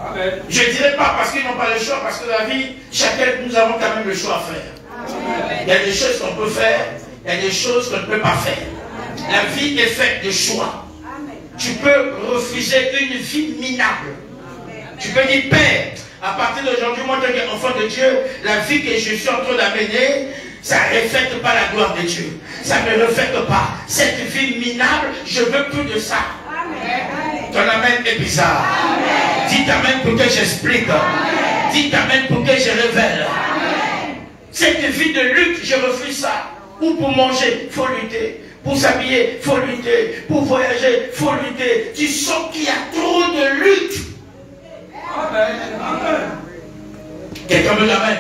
Amen. Je ne dirais pas parce qu'ils n'ont pas le choix, parce que la vie, chacun, nous avons quand même le choix à faire. Amen. Il y a des choses qu'on peut faire, il y a des choses qu'on ne peut pas faire. Amen. La vie est faite de choix. Amen. Tu peux refuser une vie minable. Amen. Tu peux dire, Père, à partir d'aujourd'hui, moi, en tant qu'enfant de Dieu, la vie que je suis en train d'amener, ça ne reflète pas la gloire de Dieu. Ça ne me reflète pas. Cette vie minable, je ne veux plus de ça. Amen. Ton amen est bizarre. Amen. Dites amen pour que j'explique. Dites amen pour que je révèle. Amen. Cette vie de lutte, je refuse ça. Ou pour manger, il faut lutter. Pour s'habiller, il faut lutter. Pour voyager, il faut lutter. Tu sens qu'il y a trop de lutte. Amen. Amen. Quelqu'un me l'amène.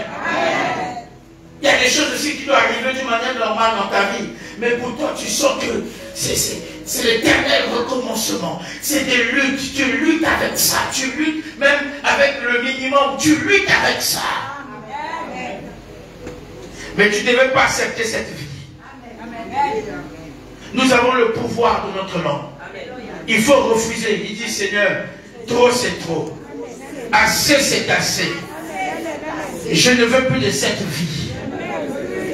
Il y a des choses aussi qui doivent arriver d'une manière normale dans ta vie. Mais pour toi, tu sens que c'est l'éternel recommencement. C'est des luttes. Tu luttes avec ça. Tu luttes même avec le minimum. Tu luttes avec ça. Amen. Mais tu ne devais pas accepter cette vie. Amen. Nous avons le pouvoir de notre langue. Il faut refuser. Il dit, Seigneur, trop c'est trop. Assez c'est assez. Je ne veux plus de cette vie.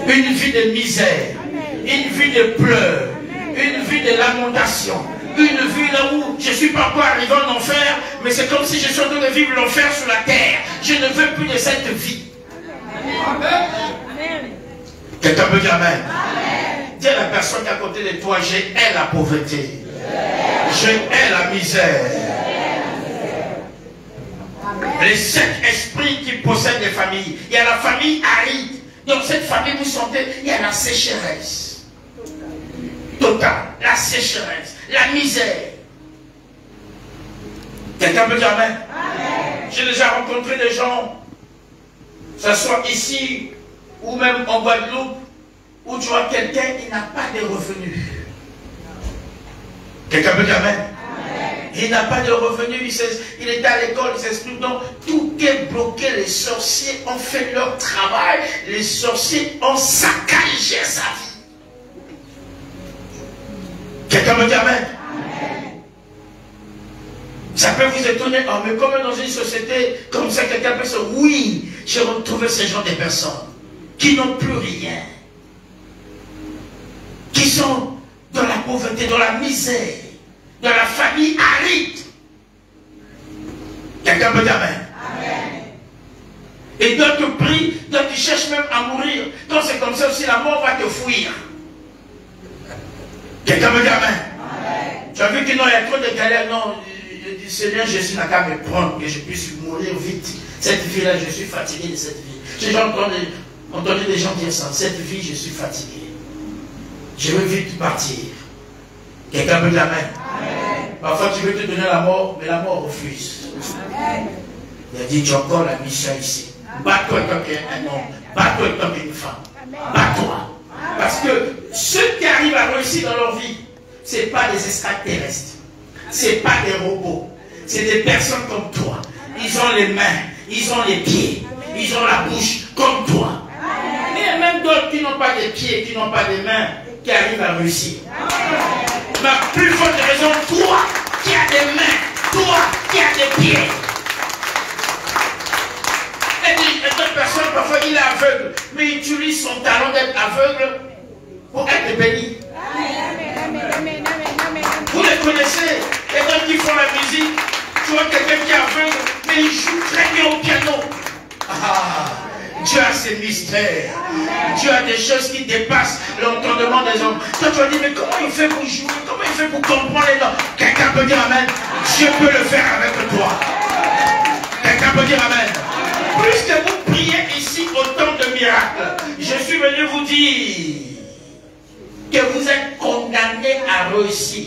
Une vie de misère, une vie de pleurs, une vie de lamentation, une vie là où je ne suis pas encore arrivé en enfer, mais c'est comme si je suis en train de vivre l'enfer sur la terre. Je ne veux plus de cette vie. Amen. Quelqu'un peut dire Amen. Dis à la personne qui est à côté de toi, je hais la pauvreté. Je hais la misère. Les 5 esprits qui possèdent les familles. Il y a la famille aride. Dans cette famille, vous sentez, il y a la sécheresse. Totale. La sécheresse. La misère. Quelqu'un peut dire Amen. J'ai déjà rencontré des gens, que ce soit ici ou même en Guadeloupe, où tu vois quelqu'un qui n'a pas de revenus. Quelqu'un peut dire Amen. Il n'a pas de revenus, il est à l'école, il s'explique. Donc, tout est bloqué. Les sorciers ont fait leur travail. Les sorciers ont saccagé sa vie. Quelqu'un me dit Amen. Ça peut vous étonner. Oh, mais comme dans une société comme ça, quelqu'un peut se dire, oui, j'ai retrouvé ce genre de personnes qui n'ont plus rien. Qui sont dans la pauvreté, dans la misère. Dans la famille aride.
Quelqu'un peut dire amen. Et d'autres prient, d'autres cherchent même à mourir. Quand c'est comme ça aussi, la mort va te fuir. Quelqu'un me dit amen. Tu as vu que non, il y a trop de galères. Non, je dis Seigneur, Jésus n'a qu'à me prendre, que je puisse mourir vite. Cette vie-là, je suis fatigué de cette vie. J'ai déjà entendu des gens dire ça. Cette vie, je suis fatigué. Je veux vite partir. Quelqu'un me dit amen. Parfois, tu veux te donner la mort, mais la mort refuse. Il a dit, tu as encore la mission ici. Bats-toi tant qu'un homme. Bats-toi tant qu'une femme. Bats-toi. Parce que ceux qui arrivent à réussir dans leur vie, ce n'est pas des extraterrestres. Ce n'est pas des robots. C'est des personnes comme toi. Ils ont les mains, ils ont les pieds, ils ont la bouche comme toi. Mais il y a même d'autres qui n'ont pas de pieds, qui n'ont pas de mains, qui arrivent à réussir. Ma plus forte raison, toi qui as des mains, toi qui as des pieds. Et d'autres personnes, parfois il est aveugle, mais il utilise son talent d'être aveugle pour être béni. Vous les connaissez, les gens qui font la musique, tu vois quelqu'un qui est aveugle, mais il joue très bien au piano. Dieu a ses mystères. Dieu a des choses qui dépassent l'entendement des hommes. Toi tu vas dire, mais comment il fait pour jouer? Comment il fait pour comprendre les noms? Quelqu'un peut dire amen. Dieu peut le faire avec toi. Quelqu'un peut dire amen. Plus que vous priez ici autant de miracles, je suis venu vous dire que vous êtes condamné à réussir.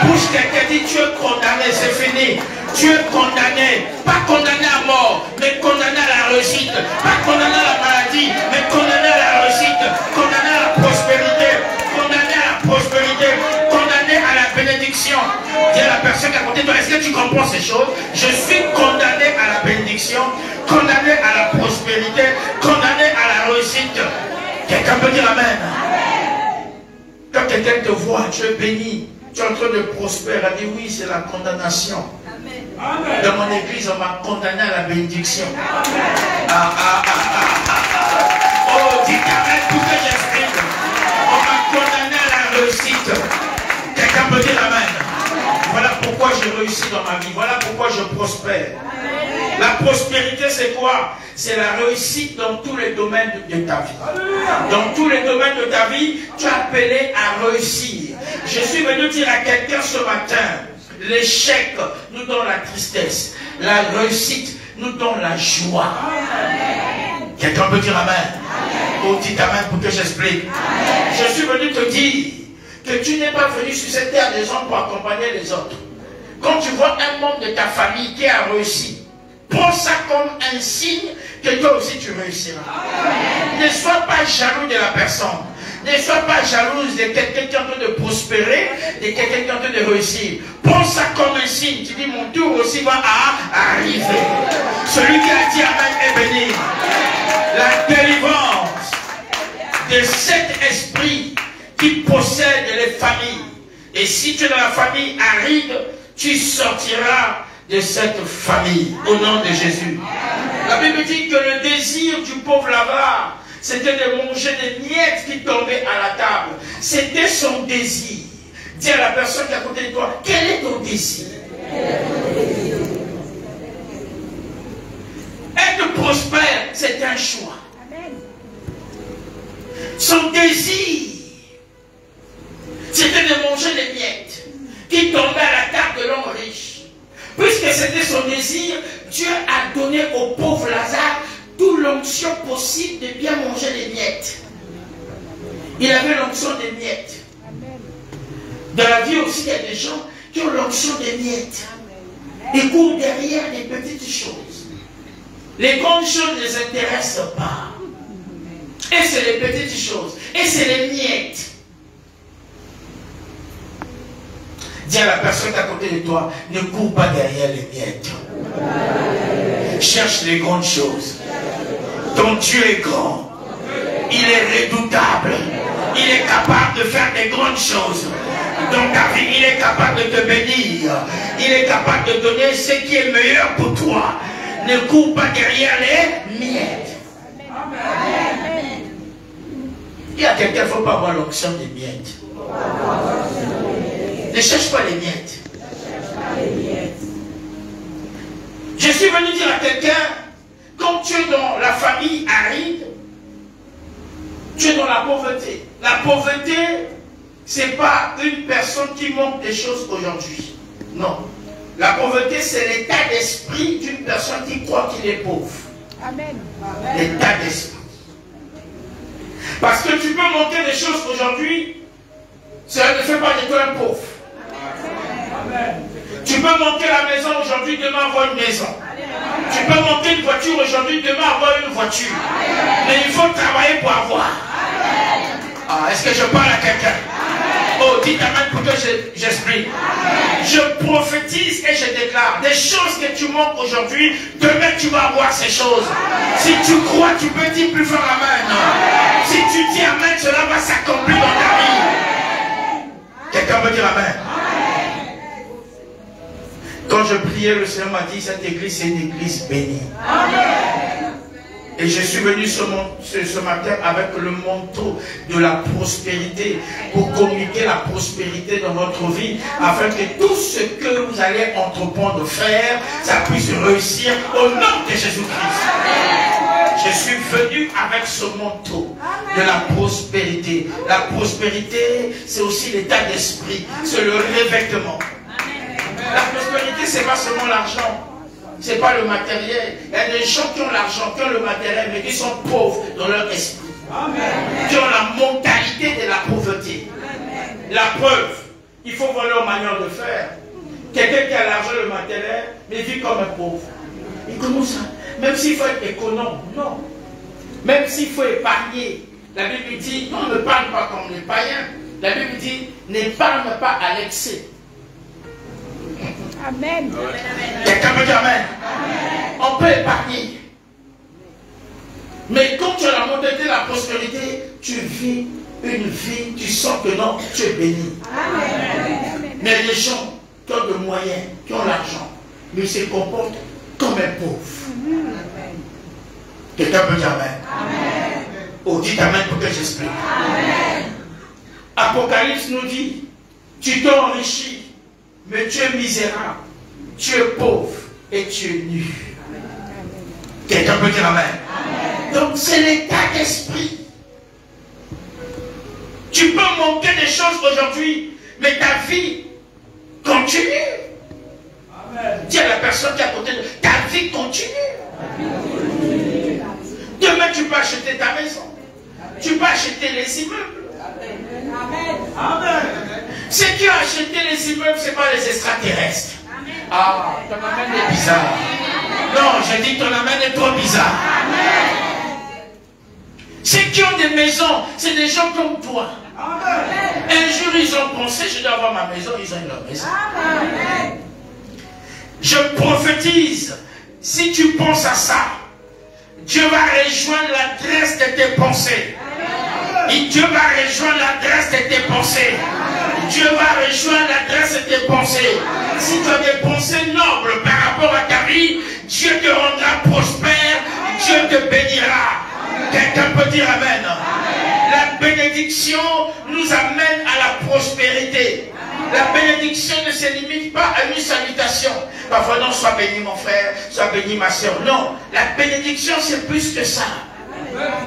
Bouge quelqu'un dit, tu es condamné, c'est fini. Tu es condamné, pas condamné à mort, mais condamné à la réussite. Pas condamné à la maladie, mais condamné à la réussite. Condamné à la prospérité. Condamné à la prospérité. Condamné à la bénédiction. Dis à la personne qui a côté de toi, est-ce que tu comprends ces choses? Je suis condamné à la bénédiction, condamné à la prospérité, condamné à la réussite. Quelqu'un peut dire amen. Quand quelqu'un te voit, tu es béni, tu es en train de prospérer, elle dit oui, c'est la condamnation. Amen. Dans mon église, on m'a condamné à la bénédiction. Oh, dites amen pour que j'exprime. On m'a condamné à la réussite. Quelqu'un peut dire amen. Voilà pourquoi je réussis dans ma vie. Voilà pourquoi je prospère. La prospérité, c'est quoi? C'est la réussite dans tous les domaines de ta vie. Dans tous les domaines de ta vie, tu es appelé à réussir. Je suis venu dire à quelqu'un ce matin, l'échec nous donne la tristesse. La réussite nous donne la joie. Quelqu'un peut dire amen? Oh, dites amen pour que j'explique. Je suis venu te dire que tu n'es pas venu sur cette terre des hommes pour accompagner les autres. Quand tu vois un membre de ta famille qui a réussi, prends ça comme un signe que toi aussi tu réussiras. Ne sois pas jaloux de la personne. Ne sois pas jalouse de quelqu'un qui est en train de prospérer, de quelqu'un qui est en train de réussir. Prends ça comme un signe. Tu dis, mon tour aussi va arriver. Celui qui a dit amen est béni. La délivrance de cet esprit qui possède les familles. Et si tu es dans la famille aride, tu sortiras de cette famille au nom de Jésus. La Bible dit que le désir du pauvre avare, c'était de manger des miettes qui tombaient à la table. C'était son désir. Dis à la personne qui est à côté de toi, quel est ton désir? Être prospère, c'est un choix. Son désir, c'était de manger des miettes qui tombaient à la table de l'homme riche. Puisque c'était son désir, Dieu a donné au pauvre Lazare toute l'onction possible de bien manger les miettes. Il avait l'onction des miettes. Dans la vie aussi, il y a des gens qui ont l'onction des miettes. Ils courent derrière les petites choses. Les grandes choses ne les intéressent pas. Et c'est les petites choses. Et c'est les miettes. Dis à la personne à côté de toi, ne cours pas derrière les miettes. Cherche les grandes choses. Ton Dieu est grand. Il est redoutable. Il est capable de faire des grandes choses. Dans ta vie, il est capable de te bénir. Il est capable de donner ce qui est meilleur pour toi. Ne cours pas derrière les miettes. Il y a quelqu'un, il ne faut pas avoir l'onction des miettes. Ne cherche pas les miettes.
Je suis venu dire à quelqu'un, quand tu es dans la famille aride, tu es dans la pauvreté. La pauvreté, ce n'est pas une personne qui manque des choses aujourd'hui. Non. La pauvreté, c'est l'état d'esprit d'une personne qui croit qu'il est pauvre.
Amen.
L'état d'esprit. Parce que tu peux manquer des choses aujourd'hui, cela ne fait pas de toi un pauvre. Amen. Tu peux manquer la maison aujourd'hui, demain avoir une maison. Tu peux manquer une voiture aujourd'hui, demain avoir une voiture. Mais il faut travailler pour avoir. Ah, est-ce que je parle à quelqu'un? Oh, dites amen pour que j'explique. Je prophétise et je déclare des choses que tu manques aujourd'hui, demain tu vas avoir ces choses. Si tu crois, tu peux dire plus fort amen. Si tu dis amen, cela va s'accomplir dans ta vie. Quelqu'un veut dire amen? Quand je priais, le Seigneur m'a dit, cette église, c'est une église bénie. Et je suis venu ce matin avec le manteau de la prospérité pour communiquer la prospérité dans votre vie afin que tout ce que vous allez entreprendre de faire, ça puisse réussir au nom de Jésus-Christ. Je suis venu avec ce manteau de la prospérité. La prospérité, c'est aussi l'état d'esprit, c'est le revêtement. La prospérité, ce n'est pas seulement l'argent. Ce n'est pas le matériel. Il y a des gens qui ont l'argent, qui ont le matériel, mais qui sont pauvres dans leur esprit. Amen. Qui ont la mentalité de la pauvreté. Amen. La preuve, il faut voir leur manière de faire. Quelqu'un qui a l'argent, le matériel, mais vit comme un pauvre. Et comment ça? Même s'il faut être économe, non. Même s'il faut épargner. La Bible dit, on ne parle pas comme les païens. La Bible dit, n'épargne pas à l'excès.
Amen.
Quelqu'un peut dire amen. On peut épargner. Mais quand tu as la mentalité de la prospérité, tu vis une vie, tu sens que non, tu es béni. Amen. Mais les gens qui ont de moyens, qui ont l'argent, mais ils se comportent comme un pauvre. Quelqu'un peut dire amen. Oh, dites amen pour que j'explique. Apocalypse nous dit, tu t'es enrichi, mais tu es misérable, tu es pauvre et tu es nu. Quelqu'un peut dire amen. Donc c'est l'état d'esprit. Tu peux manquer des choses aujourd'hui, mais ta vie continue. Dis à la personne qui est à côté de toi, ta vie continue. Demain tu peux acheter ta maison. Tu peux acheter les immeubles. Amen. Ceux qui ont acheté les immeubles, ce n'est pas les extraterrestres. Amen. Ah, ton amen est bizarre. Non, je dis ton amen est trop bizarre. Amen. Ceux qui ont des maisons, c'est des gens comme toi. Amen. Un jour, ils ont pensé, je dois avoir ma maison, ils ont eu leur maison. Amen. Je prophétise, si tu penses à ça, Dieu va rejoindre l'adresse de tes pensées. Et Dieu va rejoindre l'adresse de tes pensées. Dieu va rejoindre l'adresse de tes pensées. Si tu as des pensées nobles par rapport à ta vie, Dieu te rendra prospère, Dieu te bénira. Quelqu'un peut dire amen. La bénédiction nous amène à la prospérité. La bénédiction ne se limite pas à une salutation. Parfois, non, sois béni mon frère, sois béni ma soeur. Non, la bénédiction c'est plus que ça.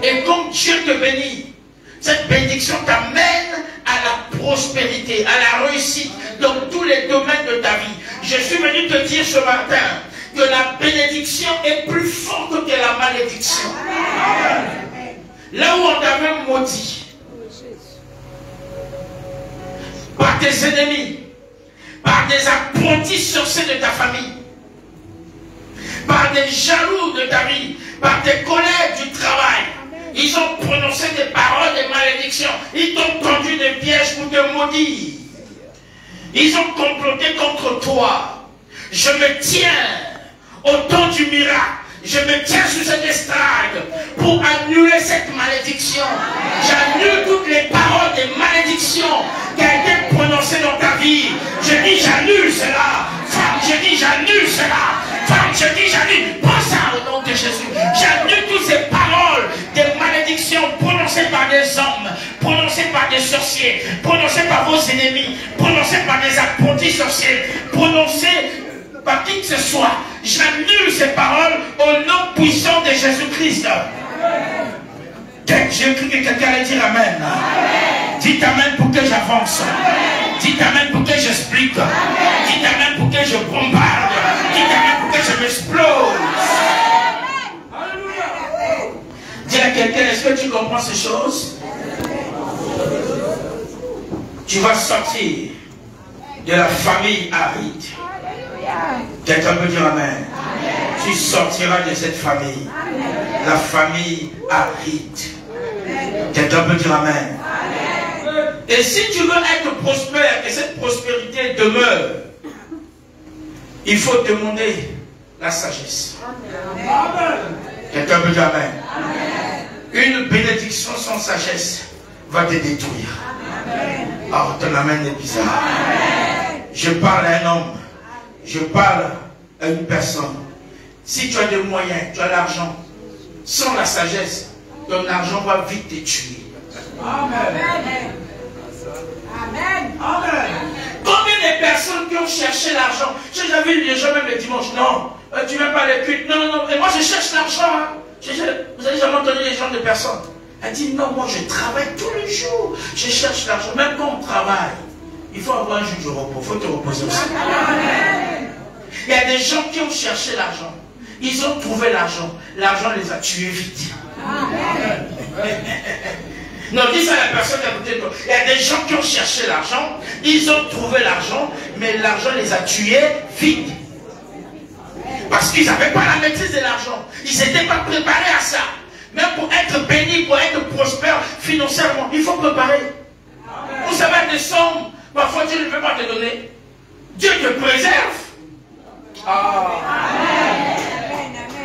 Et comme Dieu te bénit, cette bénédiction t'amène à la prospérité, à la réussite dans tous les domaines de ta vie. Je suis venu te dire ce matin que la bénédiction est plus forte que la malédiction. Là où on t'avait maudit, par tes ennemis, par des apprentis sorciers de ta famille, par des jaloux de ta vie, par tes collègues du travail, ils ont prononcé des paroles de malédiction. Ils t'ont tendu des pièges pour te maudire. Ils ont comploté contre toi. Je me tiens au temps du miracle. Je me tiens sous cette estrade pour annuler cette malédiction. J'annule toutes les paroles de malédiction qui ont été prononcées dans ta vie. Je dis j'annule cela. Femme, je dis j'annule cela. Femme, je dis j'annule. Prends ça au nom de Jésus. J'annule toutes ces paroles de malédiction prononcées par des hommes, prononcées par des sorciers, prononcées par vos ennemis, prononcées par des apprentis sorciers, prononcées par qui que ce soit. j'annule ces paroles au nom puissant de Jésus-Christ. J'ai cru que quelqu'un allait dire Amen. Dites Amen pour que j'avance. Dites Amen pour que j'explique. Dites Amen pour que je bombarde. Dites Amen pour que je m'explose. Dis à quelqu'un, est-ce que tu comprends ces choses? Tu vas sortir de la famille aride. Quelqu'un peut dire Amen. Tu sortiras de cette famille. La famille aride. Quelqu'un peut dire Amen. Et si tu veux être prospère, que cette prospérité demeure, il faut demander la sagesse. Quelqu'un peut dire Amen. Une bénédiction sans sagesse va te détruire. Oh, ton Amen est bizarre. Je parle à un homme. Je parle à une personne. Si tu as des moyens, tu as l'argent, sans la sagesse, ton argent va vite te tuer. Amen. Amen. Combien de personnes qui ont cherché l'argent? J'ai déjà vu les gens même le dimanche. Non, tu ne veux pas les cuites. Non, non, non. Et moi je cherche l'argent. Hein. Vous avez jamais entendu les gens de personnes? Elle dit non, moi je travaille tous les jours. Je cherche l'argent. Même quand on travaille, il faut avoir un jour de repos. Il faut te reposer aussi. Amen. Il y a des gens qui ont cherché l'argent. Ils ont trouvé l'argent. L'argent les a tués vite. Amen. Non, dis ça à la personne qui a côté de toi. Il y a des gens qui ont cherché l'argent. Ils ont trouvé l'argent. Mais l'argent les a tués vite. Parce qu'ils n'avaient pas la maîtrise de l'argent. Ils n'étaient pas préparés à ça. Même pour être béni, pour être prospère financièrement, il faut préparer. Amen. Vous savez, des sommes, parfois Dieu ne veut pas te donner. Dieu te préserve.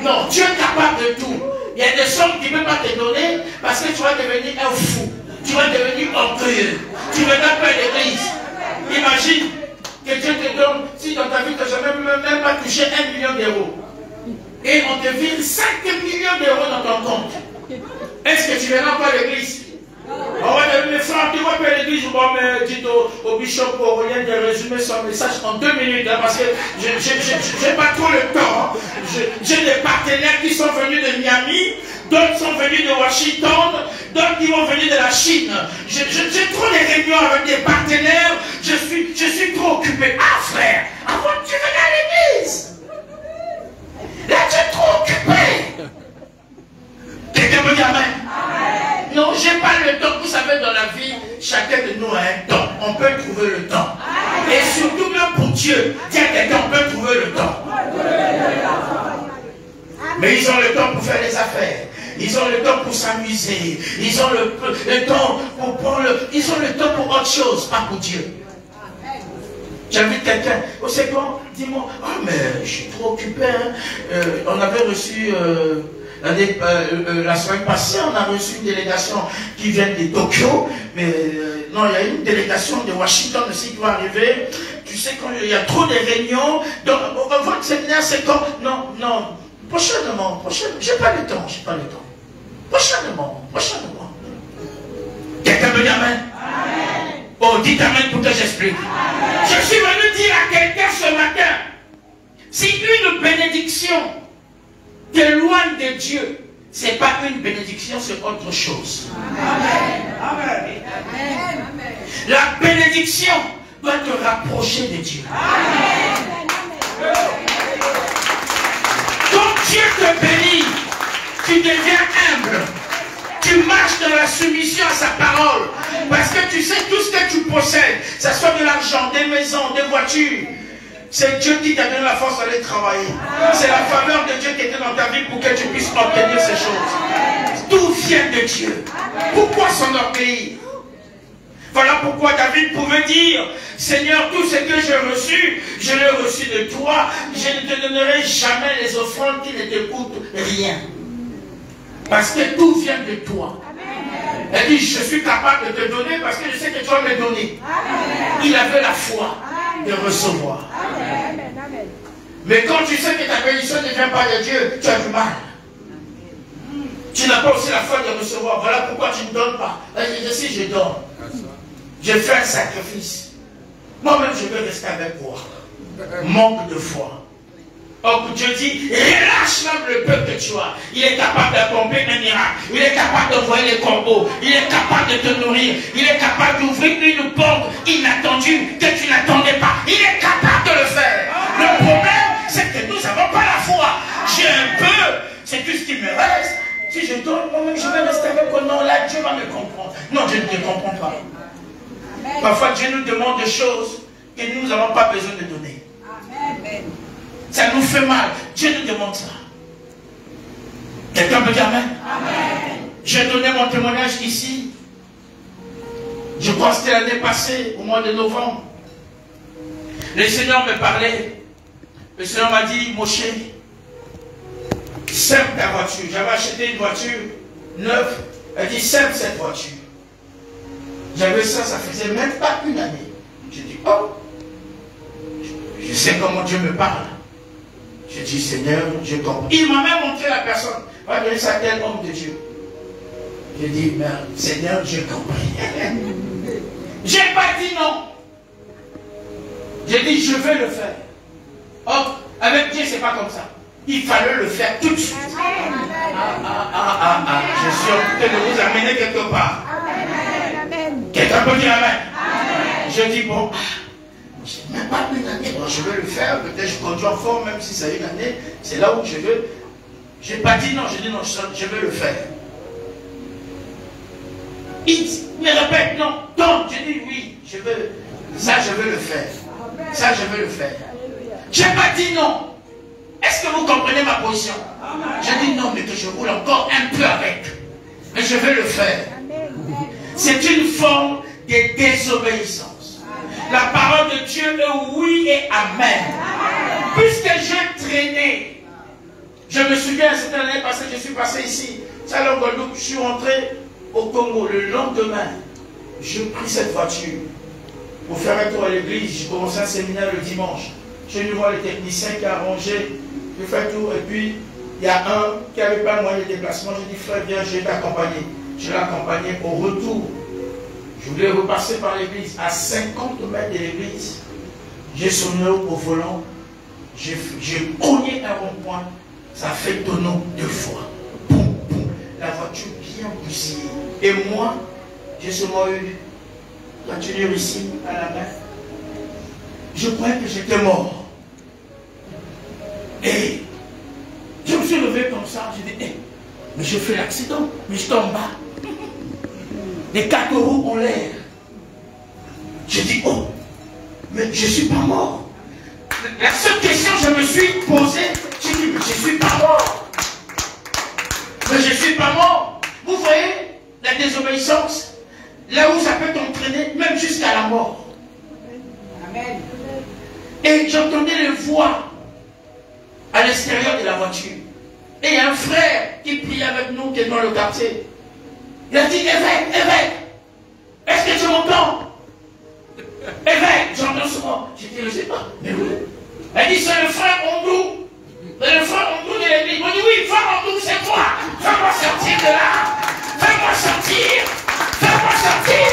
Non, Dieu est capable de tout. Il y a des sommes qu'il ne peut pas te donner parce que tu vas devenir un fou. Tu vas devenir orgueilleux. Tu ne vas pas l'église. Imagine que Dieu te donne, si dans ta vie tu n'as jamais même pas touché 1 million d'euros. Et on te vire 5 millions d'euros dans ton compte. Est-ce que tu viendras encore à l'église? On va dire, mes frères, tu vas pas à l'église, bon, mais dites au bishop Aurélien de résumer son message en 2 minutes, hein, parce que je n'ai pas trop le temps. J'ai des partenaires qui sont venus de Miami, d'autres sont venus de Washington, d'autres qui vont venir de la Chine. J'ai trop de réunions avec des partenaires, je suis trop occupé. Ah frère, avant que tu viennes à l'église, là tu es trop occupé. Quelqu'un me dit Amen. Non, je n'ai pas le temps. Vous savez, dans la vie, chacun de nous a un temps. On peut trouver le temps. Et surtout même pour Dieu, dire à quelqu'un, on peut trouver le temps. Mais ils ont le temps pour faire les affaires. Ils ont le temps pour s'amuser. Ils ont le temps pour prendre ils ont le temps pour autre chose, pas pour Dieu. J'invite quelqu'un, oh c'est bon, dis-moi, oh mais je suis trop occupé. Hein. On avait reçu... la semaine passée, on a reçu une délégation qui vient de Tokyo, mais non, il y a une délégation de Washington aussi qui va arriver. Tu sais, quand il y a trop de réunions, donc votre séminaire, c'est quand? Non, non, prochainement, j'ai pas le temps, Prochainement. Quelqu'un me dit Amen? Amen. Oh, dites Amen pour que j'explique. Je suis venu dire à quelqu'un ce matin, si une bénédiction t'éloigne de Dieu, ce n'est pas une bénédiction, c'est autre chose. Amen. Amen. La bénédiction doit te rapprocher de Dieu. Amen. Quand Dieu te bénit, tu deviens humble. Tu marches dans la soumission à sa parole. Parce que tu sais tout ce que tu possèdes, que ce soit de l'argent, des maisons, des voitures. C'est Dieu qui t'a donné la force d'aller travailler. C'est la faveur de Dieu qui était dans ta vie pour que tu puisses obtenir ces choses. Tout vient de Dieu. Pourquoi s'enorgueillir? Voilà pourquoi David pouvait dire, Seigneur, tout ce que j'ai reçu, je l'ai reçu de toi. Je ne te donnerai jamais les offrandes qui ne te coûtent rien. Parce que tout vient de toi. Elle dit, je suis capable de te donner parce que je sais que tu vas me donner. Il avait la foi de recevoir. Mais quand tu sais que ta bénédiction ne vient pas de Dieu, tu as du mal. Tu n'as pas aussi la foi de recevoir. Voilà pourquoi tu ne donnes pas. Si je donne, je fais un sacrifice. Moi-même, je veux rester avec toi. Manque de foi. Oh, Dieu dit, relâche même le peuple que tu as. Il est capable d'accomplir un miracle. Il est capable d'envoyer les corbeaux. Il est capable de te nourrir. Il est capable d'ouvrir une porte inattendue que tu n'attendais pas. Il est capable de le faire. Le problème, c'est que nous n'avons pas la foi. J'ai un peu, c'est tout ce qui me reste. Si je donne, moi-même, je vais rester avec eux. Non, là, Dieu va me comprendre. Non, Dieu ne te comprend pas. Parfois, Dieu nous demande des choses que nous n'avons pas besoin de donner. Amen. Ça nous fait mal. Dieu nous demande ça. Quelqu'un peut dire Amen? Amen. J'ai donné mon témoignage ici. Je crois que c'était l'année passée, au mois de novembre. Le Seigneur me parlait. Le Seigneur m'a dit, Moshe, sème ta voiture. J'avais acheté une voiture neuve. Elle dit, sème cette voiture. J'avais ça, ça faisait même pas une année. J'ai dit, oh, je sais comment Dieu me parle. J'ai dit, Seigneur, je comprends. Il m'a même montré la personne. Va donner ça à tel homme de Dieu. J'ai dit, mais Seigneur, je comprends. J'ai pas dit non. J'ai dit, je vais le faire. Oh, avec Dieu, c'est pas comme ça. Il fallait le faire tout de suite. Je suis en train de vous amener quelque part. Quelqu'un peut dire Amen. Je dis, bon, je n'ai même pas une année, bon, je vais le faire, peut-être je conduis en forme, même si c'est une année, c'est là où je veux. Je n'ai pas dit non, j'ai dit non, je vais le faire. Il me répète non, donc je dis oui, je veux, ça je veux le faire. Ça je veux le faire. Je n'ai pas dit non. Est-ce que vous comprenez ma position? Je dis non, mais que je roule encore un peu avec. Mais je vais le faire. C'est une forme de désobéissance. La parole de Dieu est oui et amen. Puisque j'ai traîné, je me souviens, cette année passée, je suis passé ici, à Guadeloupe, je suis rentré au Congo. Le lendemain, je pris cette voiture pour faire un tour à l'église. J'ai commencé un séminaire le dimanche. Je vais voir le technicien qui a rangé. Je fais un tour et puis il y a un qui n'avait pas le moyen de déplacement. J'ai dit, frère, viens, je vais t'accompagner. Je l'ai accompagné au retour. Je voulais repasser par l'église. À 50 mètres de l'église, j'ai sonné au volant. J'ai cogné un rond-point. Ça fait tonneau 2 fois. Boum, boum. La voiture bien bousillée. Et moi, j'ai seulement eu la tenue ici, à la main. Je croyais que j'étais mort. Et je me suis levé comme ça. J'ai dit, hey, mais je fais l'accident. Mais je tombe bas. Les 4 roues ont l'air. J'ai dit, oh, mais je ne suis pas mort. La seule question que je me suis posée, j'ai dit, mais je ne suis pas mort. Mais je ne suis pas mort. Vous voyez la désobéissance, là où ça peut t'entraîner, même jusqu'à la mort. Amen. Et j'entendais les voix à l'extérieur de la voiture. Et il y a un frère qui prie avec nous, qui est dans le quartier. Il a dit, évêque, évêque, est-ce que tu m'entends? Évêque, j'entends souvent. J'ai dit, je ne sais pas. Mais oui. Elle dit, c'est le frère Ondou. C'est le frère Ondou de l'église. On dit, oui, frère Ondou, c'est toi. Fais-moi sortir de là. Fais-moi sortir. Fais-moi sortir.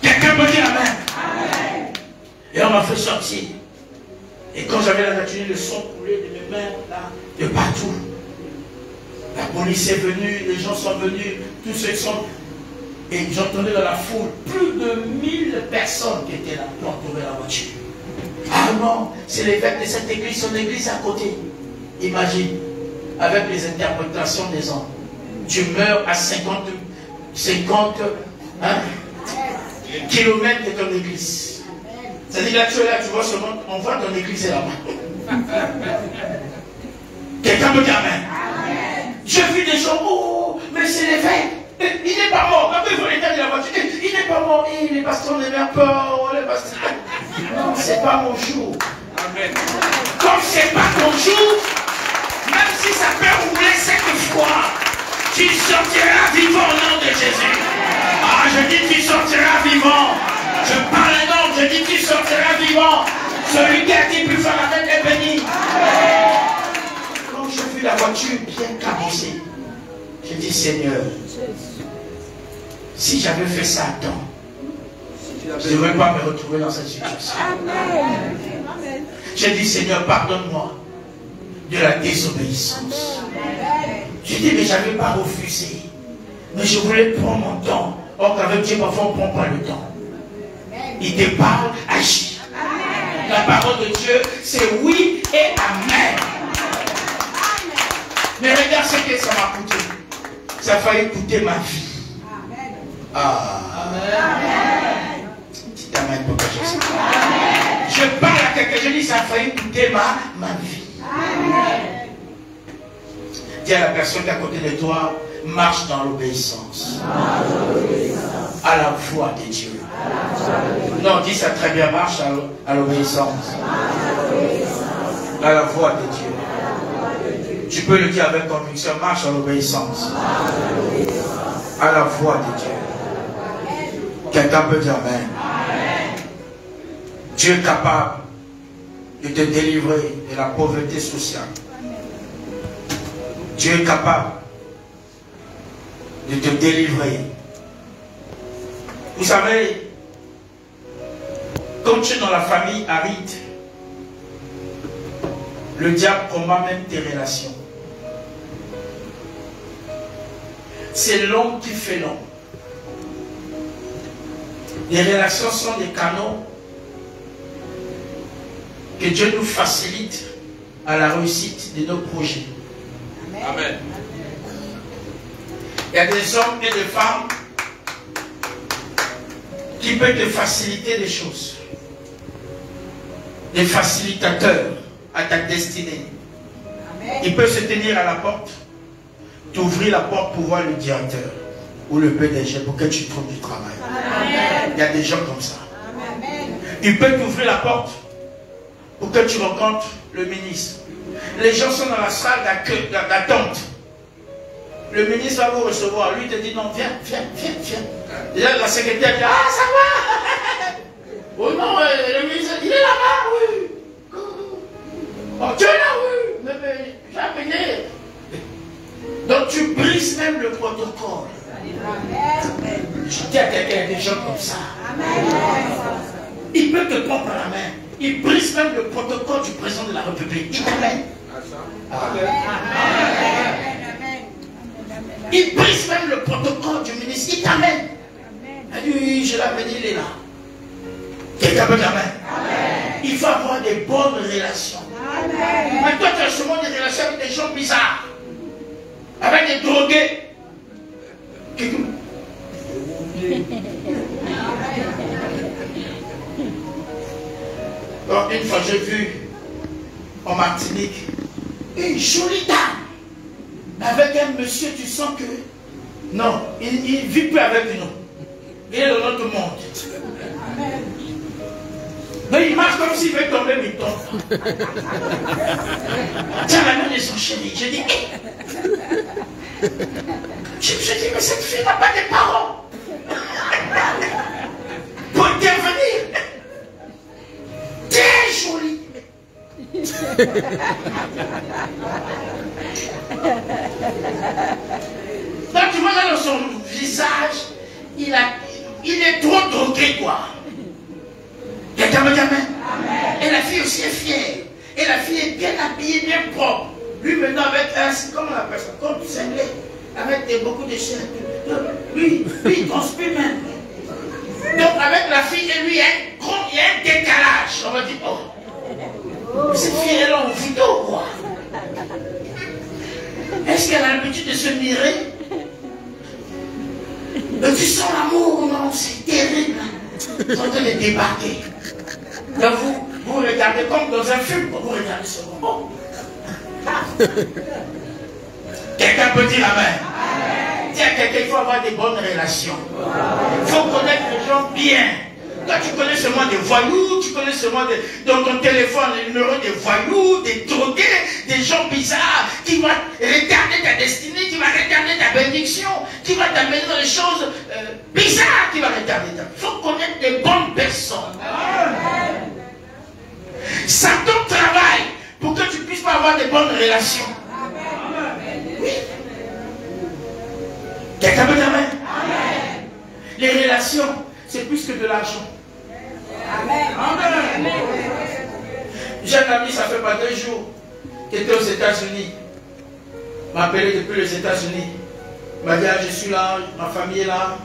Quelqu'un peut dire Amen. Amen. Et on m'a fait sortir. Et quand j'avais la nature, le sang coulait de mes mains, là, de partout. La police est venue, les gens sont venus, tous ceux qui sont... Et j'entendais dans la foule plus de 1000 personnes qui étaient là, qui entouraient la voiture. Ah non, c'est l'évêque de cette église, son église à côté. Imagine, avec les interprétations des hommes. Tu meurs à 50 kilomètres de ton église. C'est-à-dire là, tu es là, tu vois seulement, on voit ton église est là-bas. Quelqu'un peut dire Amen. Je vis des gens, oh, mais c'est l'évêque. Il n'est pas mort. Après, il faut l'état de la voiture. Il n'est pas mort. Les pasteurs n'aiment pas. Non, c'est pas mon jour. Amen. Comme c'est pas ton jour, même si ça peut rouler 7 fois, tu sortiras vivant au nom de Jésus. Ah, je dis tu sortiras vivant. Je parle un nom, je dis tu sortiras vivant. Celui qui a dit plus fort la tête est béni. Quand j'ai vu la voiture bien cabossée, j'ai dit Seigneur, si j'avais fait ça à temps, Je ne devrais pas me retrouver dans cette situation. J'ai dit, Seigneur, pardonne-moi de la désobéissance. Je dis, mais je n'avais pas refusé. Mais je voulais prendre mon temps. Or qu'avec Dieu, parfois, on ne prend pas le temps. Il te parle, agis. La parole de Dieu, c'est oui et amen. Mais regarde ce que ça m'a coûté. Ça a failli coûter ma vie. Ah. Amen. Dis amen pour que je sais. Je parle à quelqu'un, je dis ça a failli coûter ma vie. Amen. Dis à la personne qui est à côté de toi, marche dans l'obéissance. À la voix de Dieu. Non, dis ça très bien, marche à l'obéissance. À la voix de Dieu. Tu peux le dire avec conviction, marche à l'obéissance. À la voix de Dieu. Quelqu'un peut dire amen. Dieu est capable de te délivrer de la pauvreté sociale. Dieu est capable de te délivrer. Vous savez, quand tu es dans la famille aride, le diable combat même tes relations. C'est l'homme qui fait l'homme. Les relations sont des canaux que Dieu nous facilite à la réussite de nos projets.
Amen.
Il y a des hommes et des femmes qui peuvent te faciliter des choses. Des facilitateurs à ta destinée. Il peut se tenir à la porte, t'ouvrir la porte pour voir le directeur ou le PDG pour que tu trouves du travail. Amen. Il y a des gens comme ça. Amen. Il peut t'ouvrir la porte pour que tu rencontres le ministre. Les gens sont dans la salle d'attente. Le ministre va vous recevoir. Lui te dit non, viens. Et là, la secrétaire dit, ah, ça va. Oh non, le ministre, il est là-bas, oui. Oh, tu es là, oui. Mais jamais. Donc tu brises même le protocole. Je dis à quelqu'un, il y a des gens comme ça. Il peut te prendre par la main. Il brise même le protocole du président de la République. Il t'amène. Il brise même le protocole du ministre. Il t'amène. Il dit, oui, je l'amène, il est là. Quelqu'un peut t'amener. Il faut avoir des bonnes relations. Mais toi, tu as souvent des relations avec des gens bizarres. Avec des drogués. Alors, une fois, j'ai vu en Martinique une jolie dame avec un monsieur, tu sens que non, il ne vit plus avec nous. Il est dans notre monde. Mais il marche comme s'il veut tomber, mais il tombe. Tiens la main de son chéri. J'ai dit, je me suis dit, mais cette fille n'a pas de parents pour intervenir. Très jolie. Donc tu vois là dans son visage, il est trop drogué, quoi. Quelqu'un me dit amen. Et la fille aussi est fière. Et la fille est bien habillée, bien propre. Lui maintenant avec un, comment on appelle ça, comme cinglé, avec beaucoup de chaînes. Lui, il transpire même. Donc avec la fille et lui, il y a un décalage. On va dire, oh, cette fille est là en vidéo, quoi. Est-ce qu'elle a l'habitude de se mirer? Mais tu sens l'amour, non, c'est terrible. Ils sont en train de débarquer. Donc vous regardez comme dans un film, vous regardez ce moment. Quelqu'un peut dire amen. Dis à quelqu'un, il faut avoir des bonnes relations. Il faut connaître les gens bien. Toi, tu connais seulement des voyous, tu connais seulement dans ton téléphone les numéros des voyous, des drogués, des gens bizarres qui vont retarder ta destinée, qui vont retarder ta bénédiction, qui vont t'amener dans des choses bizarres, qui vont retarder ta vie. Il faut connaître des bonnes personnes. Satan travaille pour que tu ne puisses pas avoir de bonnes relations. Oui. Quelqu'un peut dire amen? Les relations, c'est plus que de l'argent.
Amen. Amen.
J'ai un ami, ça fait pas 2 jours, qui était aux États-Unis. Il m'a appelé depuis les États-Unis. Il m'a dit, ah, je suis là, ma famille est là,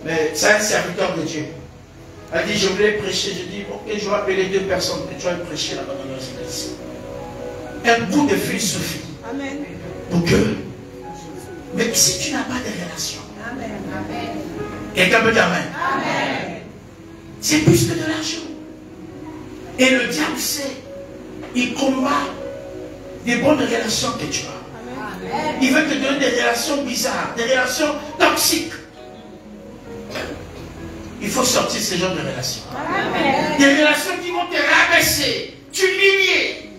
mais c'est un serviteur de Dieu. Il a dit, je voulais prêcher. Je dis, ok, je vais appeler 2 personnes que tu vas prêcher là-bas dans nos églises. Un bout de fil suffit.
Amen.
Pour que. Mais si tu n'as pas de relation,
Amen. Amen.
quelqu'un peut dire amen.
Amen.
C'est plus que de l'argent. Et le diable sait, il combat des bonnes relations que tu as.
Amen.
Il veut te donner des relations bizarres, des relations toxiques. Il faut sortir ce genre de relations.
Amen.
Des relations qui vont te rabaisser, t'humilier.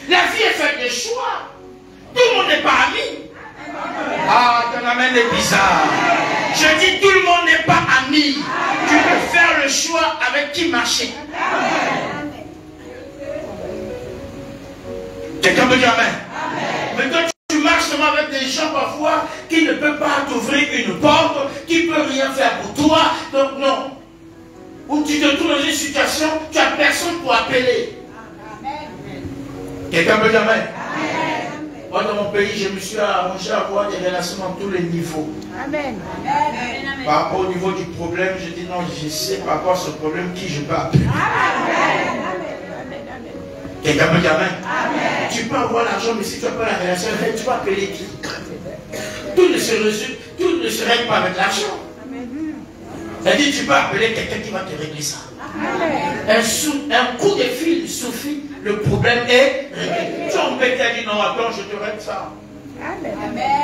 La vie est faite de choix. Tout le monde n'est pas ami. Ah, ton amen est bizarre. Je dis tout le monde n'est pas ami. Tu peux faire le choix avec qui marcher. Quelqu'un peut dire amen. Mais toi, tu marches seulement avec des gens parfois qui ne peuvent pas t'ouvrir une porte, qui ne peuvent rien faire pour toi. Donc non. Ou tu te trouves dans une situation, tu n'as personne pour appeler. Quelqu'un peut dire amen. Moi, dans mon pays, je me suis arrangé à avoir des relations dans tous les niveaux.
Amen.
Par rapport au niveau du problème, je dis non, je sais par rapport à ce problème qui je peux appeler. Quelqu'un peut dire amen. Tu peux avoir l'argent, mais si tu n'as pas la relation, tu vas appeler qui? Tout ne se résume, tout ne se règle pas avec l'argent. C'est-à-dire, tu peux appeler quelqu'un qui va te régler ça. Un coup de fil suffit, le problème est réglé. Tu embêtes, tu as dit non, attends, je te règle ça.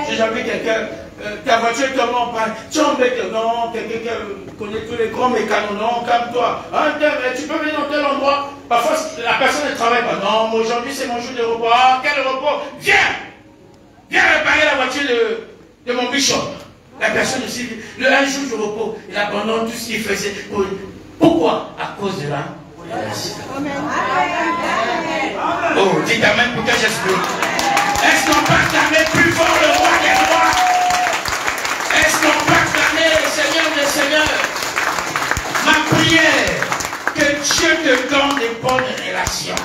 J'ai jamais quelqu'un, ta voiture est comment pas. Tu embêtes, non, quelqu'un qui connaît tous les grands mécanos, non, calme-toi. Hein, tu peux venir dans tel endroit. Parfois, la personne ne travaille pas. Non, aujourd'hui c'est mon jour de repos. Ah, quel repos? Viens réparer la voiture de mon bishop. La personne aussi, un jour de repos, il abandonne tout ce qu'il faisait. Pourquoi? À cause de la relation. Oh, dites amen pour que j'explique. Est-ce qu'on peut acclamer plus fort le roi des rois? Est-ce qu'on peut acclamer le Seigneur des seigneurs? Ma prière, que Dieu te donne des bonnes relations,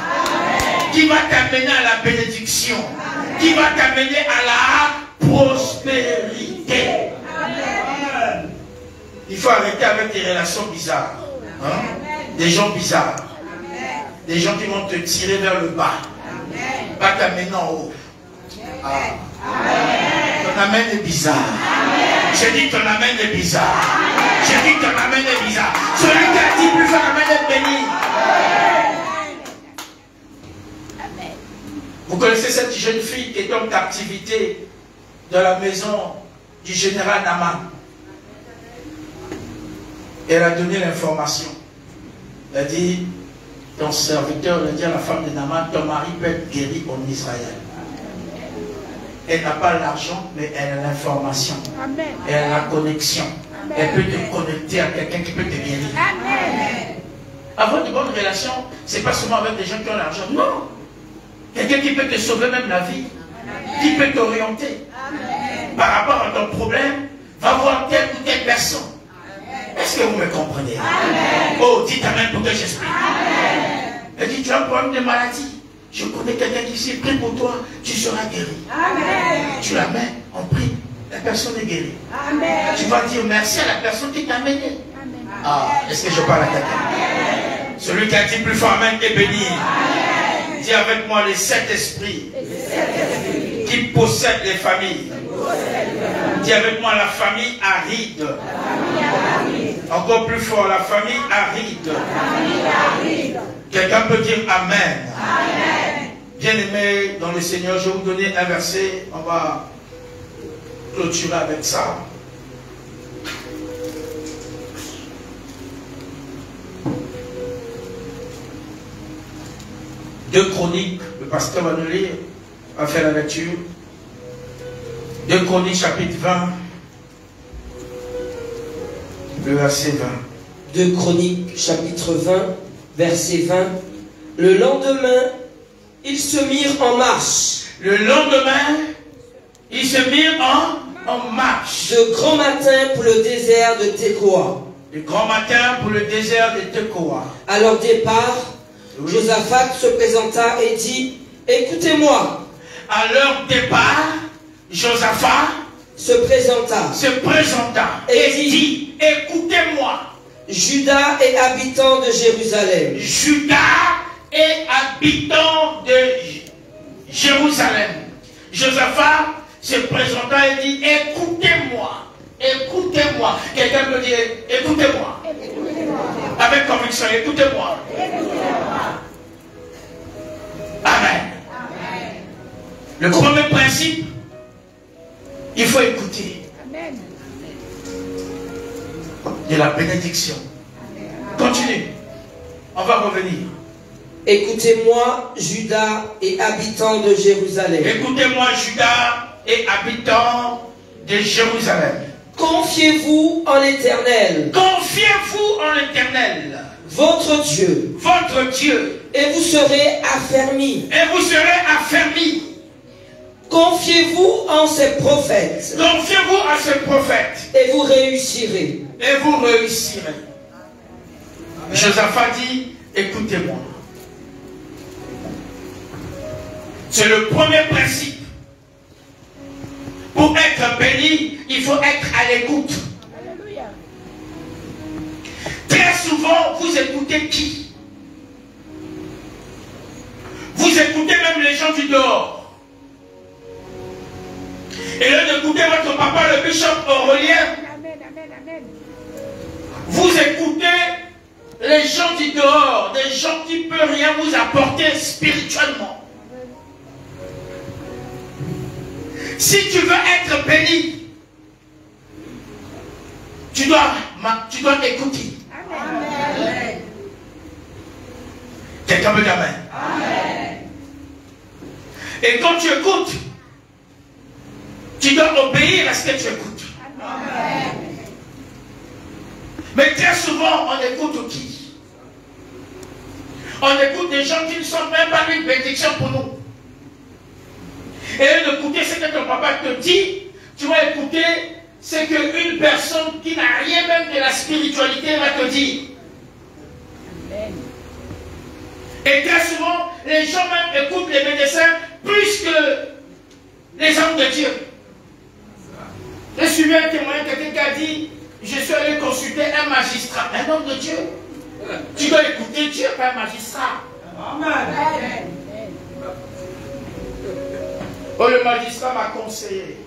qui va t'amener à la bénédiction, qui va t'amener à la prospérité. Il faut arrêter avec des relations bizarres. Hein? Des gens bizarres. Des gens qui vont te tirer vers le bas. Pas t'amener en haut. Ah. Ton amen est bizarre. J'ai dit ton amen est bizarre. J'ai dit ton amen est bizarre. Celui qui a dit plus fort amen est béni. Vous connaissez cette jeune fille qui est en captivité dans la maison du général Naman. Elle a donné l'information. Elle a dit, ton serviteur, elle a dit à la femme de Naman, ton mari peut être guéri en Israël. Elle n'a pas l'argent, mais elle a l'information. Elle a la connexion. Amen. Elle peut te connecter à quelqu'un qui peut te guérir. Amen. Avoir de bonnes relations, ce n'est pas seulement avec des gens qui ont l'argent. Non. Quelqu'un qui peut te sauver même la vie. Amen. Qui peut t'orienter. Par rapport à ton problème, va voir telle ou telle personne. Est-ce que vous me comprenez? Amen. Oh, dites amen pour que j'explique. Elle dit, tu as un problème de maladie. Je connais quelqu'un qui s'est pris pour toi, tu seras guéri. Amen. Tu la mets, on prie, la personne est guérie. Amen. Tu vas dire merci à la personne qui t'a amené. Ah, est-ce que je parle à quelqu'un? Celui qui a dit plus fort amen est béni. Amen. Dis avec moi les 7 esprits qui possèdent les familles. Dis avec moi la famille aride. Encore plus fort, la famille aride. Quelqu'un peut dire amen. Amen. Bien-aimés dans le Seigneur, je vais vous donner un verset. On va clôturer avec ça. Deux Chroniques, le pasteur va nous lire, va faire la lecture. 2 Chroniques chapitre 20, le verset 20.
2 Chroniques chapitre 20, verset 20. Le lendemain, ils se mirent en marche.
Le lendemain, ils se mirent en marche.
De grand matin pour le désert de Tekoa.
Le grand matin pour le désert de Tekoa.
À leur départ,
Oui.
Josaphat se présenta et dit, écoutez-moi.
À leur départ, Josaphat
Se présenta.
Et dit, écoutez-moi.
Judas et habitants de Jérusalem.
Judas et habitants de Jérusalem. Josaphat se présenta et dit, écoutez-moi. Écoutez-moi. Quelqu'un peut dire, écoutez-moi. Avec conviction, écoutez-moi. Amen. Le premier principe, il faut écouter. De la bénédiction. Continue. On va revenir.
Écoutez-moi, Judas et habitants de Jérusalem.
Écoutez-moi, Judas et habitants de Jérusalem.
Confiez-vous en l'Éternel,
Confiez-vous en l'Éternel,
votre Dieu,
et
vous serez affermis.
vous serez affermis.
Confiez-vous en ses prophètes,
Confiez-vous à ce prophète,
et vous réussirez.
et vous réussirez. Josaphat dit, écoutez-moi. C'est le premier principe. Pour être béni, il faut être à l'écoute. Très souvent, vous écoutez qui? Vous écoutez même les gens du dehors. Et là d'écouter votre papa, le bishop Aurélien, vous écoutez les gens du dehors, des gens qui ne peuvent rien vous apporter spirituellement. Si tu veux être béni, tu dois écouter.
Amen.
Quelqu'un me dit amen.
Amen.
Et quand tu écoutes, tu dois obéir à ce que tu écoutes.
Amen.
Mais très souvent, on écoute qui? On écoute des gens qui ne sont même pas une bénédiction pour nous. Et d'écouter ce que ton papa te dit, tu vas écouter ce qu'une personne qui n'a rien même de la spiritualité va te dire. Et très souvent, les gens même écoutent les médecins plus que les hommes de Dieu. J'ai suivi un témoignage, quelqu'un qui a dit, je suis allé consulter un magistrat, un homme de Dieu. Tu dois écouter Dieu, pas un magistrat.
Amen.
Oh, le magistrat m'a conseillé.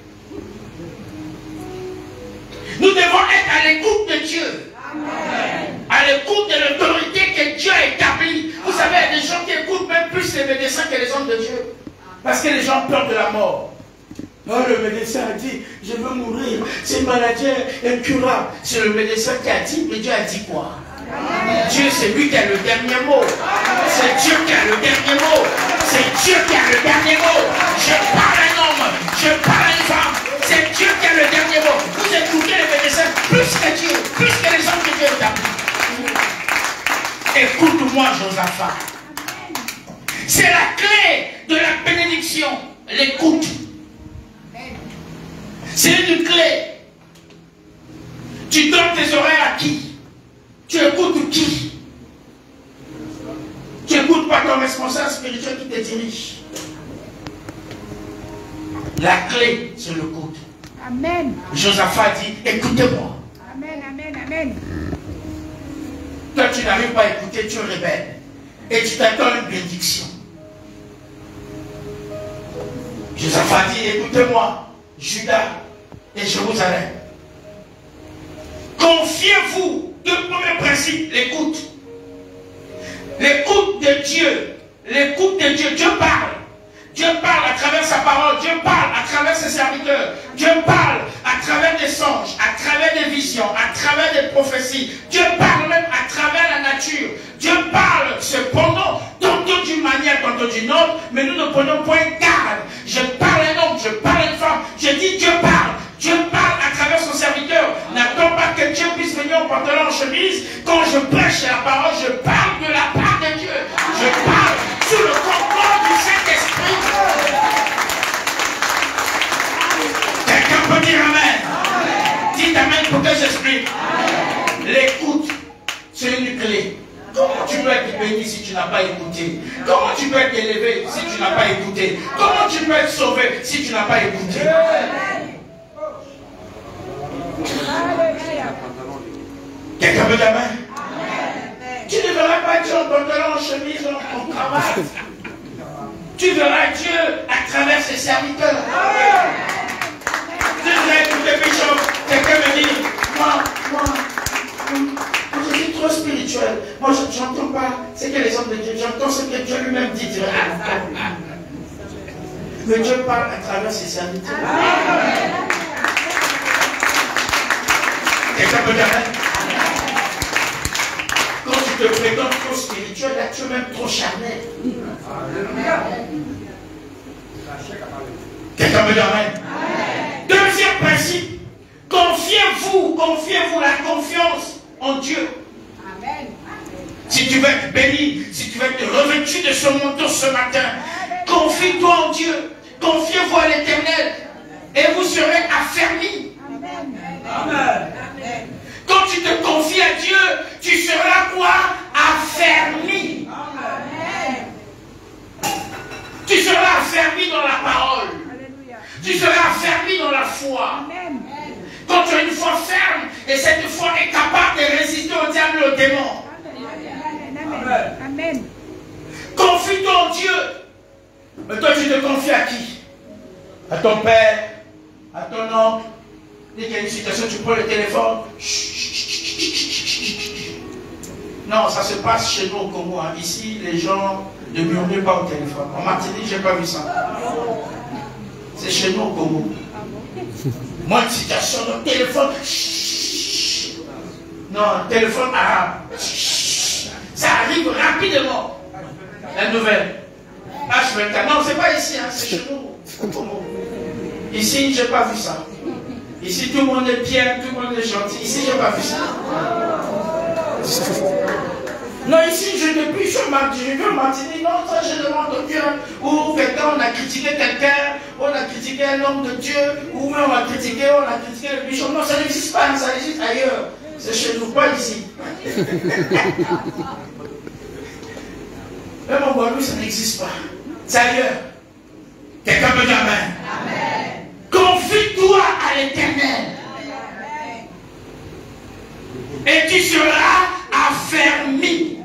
Nous devons être à l'écoute de Dieu.
Amen.
À l'écoute de l'autorité que Dieu a établie. Vous savez, il y a des gens qui écoutent même plus les médecins que les hommes de Dieu. Parce que les gens ont peur de la mort. Oh, le médecin a dit, je veux mourir. C'est une maladie incurable. C'est le médecin qui a dit, mais Dieu a dit quoi? Dieu, c'est lui qui a le dernier mot. C'est Dieu qui a le dernier mot. C'est Dieu qui a le dernier mot. Je parle à un homme, je parle à une femme. C'est Dieu qui a le dernier mot. Vous écoutez les médecins plus que Dieu, plus que les hommes que Dieu établit. Écoute-moi, Josaphat. C'est la clé de la bénédiction, l'écoute. C'est une clé. Tu donnes tes oreilles à qui? Tu écoutes qui? Tu n'écoutes pas ton responsable spirituel qui te dirige. La clé, c'est l'écoute.
Amen.
Josaphat dit, écoutez-moi.
Amen. Amen.
Toi, tu n'arrives pas à écouter, tu es rebelle. Et tu t'attends une bénédiction. Josaphat dit, écoutez-moi, Judas et Jérusalem. Confiez-vous. Le premier principe, l'écoute. L'écoute de Dieu. L'écoute de Dieu. Dieu parle. Dieu parle à travers sa parole. Dieu parle à travers ses serviteurs. Dieu parle à travers des songes, à travers des visions, à travers des prophéties. Dieu parle même à travers la nature. Dieu parle cependant, tantôt d'une manière, tantôt d'une autre, mais nous ne prenons point garde. Je parle à un homme, je parle à une femme. Je dis Dieu parle. Dieu parle à travers son serviteur. N'attends pas que Dieu puisse venir en pantalon, en chemise. Quand je prêche la parole, je parle de la part de Dieu. Je parle sous le contrôle du Saint-Esprit. Quelqu'un peut dire Amen. Dites Amen pour que j'exprime. L'écoute, c'est une clé. Comment tu peux être béni si tu n'as pas écouté? Comment tu peux être élevé si tu n'as pas écouté? Comment tu peux être sauvé si tu n'as pas écouté? Quelqu'un veut la main? Tu ne verras pas Dieu en pantalon, en chemise, en cravate. Tu verras Dieu à travers ses serviteurs. Je dirais pour les bichons, quelqu'un me dit, moi, je suis trop spirituel. Moi, je n'entends pas ce que les hommes de Dieu, j'entends ce que Dieu lui-même dit. Mais Dieu parle à travers ses serviteurs. Quelqu'un peut dire, quand tu te prétends trop spirituel, là, tu es même trop charnel. Quelqu'un peut dire amen. Deuxième principe, confiez-vous la confiance en Dieu. Amen. Si tu veux être béni, si tu veux être revêtu de ce manteau ce matin, confie-toi en Dieu, confiez-vous à l'Éternel et vous serez affermis. Amen. Quand tu te confies à Dieu, tu seras quoi? Affermi. Amen. Tu seras affermi dans la parole. Tu seras affermi dans la foi. Amen. Quand tu as une foi ferme, et cette foi est capable de résister au diable et au démon. Amen. Amen. Confie-toi en Dieu. Mais toi, tu te confies à qui? À ton père, à ton oncle. Dès qu'il y a une situation, tu prends le téléphone. Non, ça se passe chez nous au Congo. Hein. Ici, les gens ne murmurent pas au téléphone. En Martinique, je n'ai pas vu ça. C'est chez nous au Congo. Moi, une situation, le téléphone. Non, téléphone arabe. Ça arrive rapidement. La nouvelle. H24. Non, c'est pas ici, hein, c'est chez nous au Congo. Ici, je n'ai pas vu ça. Ici, tout le monde est bien, tout le monde est gentil. Ici, je n'ai pas vu ça. Non, ici, depuis je suis en Martinique, non, ça, je demande au Dieu. Ou quelqu'un, on a critiqué quelqu'un, on a critiqué un homme de Dieu, ou même on a critiqué le bishop. Non, ça n'existe pas, ça existe ailleurs. C'est chez nous, pas ici. Même en Guadeloupe, ça n'existe pas. C'est ailleurs. Quelqu'un peut dire amen. Amen. Confie-toi à l'Éternel. Et tu seras affermi.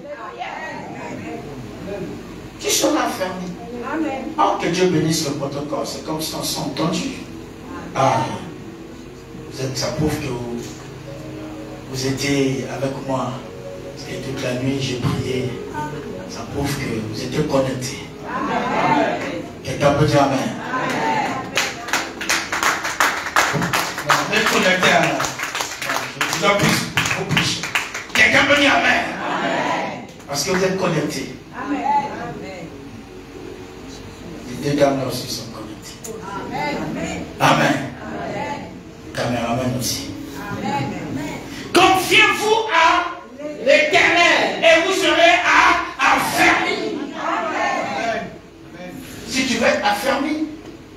Tu seras affermi. Amen. Oh, que Dieu bénisse le protocole. C'est comme si on s'est entendu. Ah, ça prouve que vous étiez avec moi. Et toute la nuit, j'ai prié. Ça prouve que vous étiez connectés. Quelqu'un peut dire amen. Vous êtes connectés à moi. Je dois plus. Quelqu'un peut dire amen. Parce que vous êtes connectés. Amen. Les deux dames là aussi sont connectées. Amen. Caméraman aussi. Amen. Confiez-vous à l'Éternel et vous serez affermis. Si tu veux être affermi,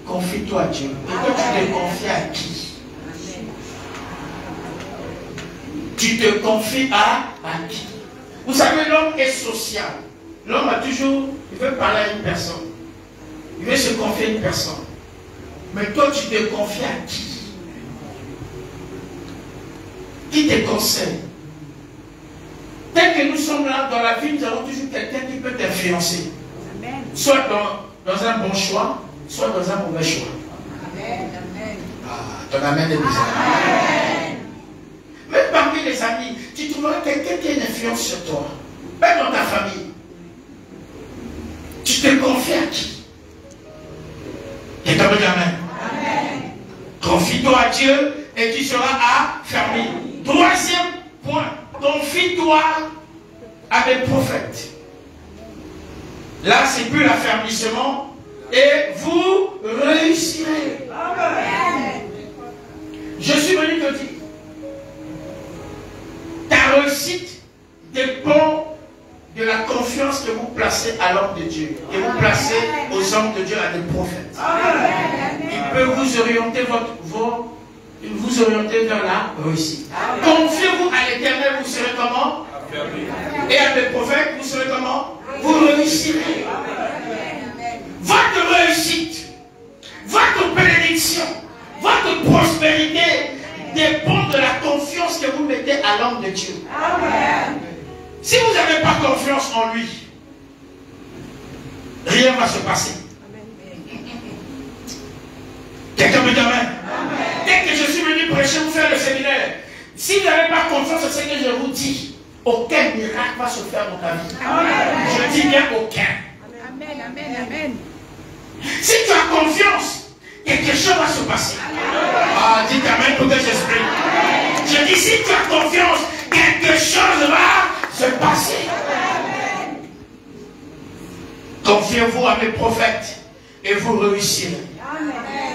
confie-toi à Dieu. Et toi, tu te confies à qui? Tu te confies à qui? Vous savez, l'homme est social. L'homme a toujours, il veut parler à une personne. Il veut se confier à une personne. Mais toi, tu te confies à qui? Qui te conseille? Tel que nous sommes là dans la vie, nous avons toujours quelqu'un qui peut t'influencer. Soit dans un bon choix, soit dans un mauvais choix. Amen. Ah, ton amen est bizarre. Amen. Même parmi les amis, tu trouveras quelqu'un qui a une influence sur toi. Même dans ta famille. Tu te confies à qui? Quelqu'un peut dire amen. Confie-toi à Dieu et tu seras affermi. Troisième point, confie-toi à des prophètes. Là, c'est plus l'affermissement et vous réussirez. Amen. Je suis venu te dire, ta réussite dépend de la confiance que vous placez à l'homme de Dieu, que vous placez aux hommes de Dieu, à des prophètes. Amen. Il peut vous orienter vous orienter vers la réussite. Confiez-vous à l'Éternel, vous serez comment? Et à mes prophètes, vous serez comment? Vous réussirez. Votre réussite, votre bénédiction, votre prospérité dépend de la confiance que vous mettez à l'homme de Dieu. Amen. Si vous n'avez pas confiance en lui, rien ne va se passer. Quelqu'un me dit amen. Dès que je suis venu prêcher, vous faire le séminaire, si vous n'avez pas confiance en ce que je vous dis, aucun miracle va se faire dans ta vie. Amen. Je dis bien aucun.
Amen, amen, amen.
Si tu as confiance, quelque chose va se passer. Ah, dites amen pour que j'exprime. Je dis, si tu as confiance, quelque chose va se passer. Confiez-vous à mes prophètes et vous réussirez.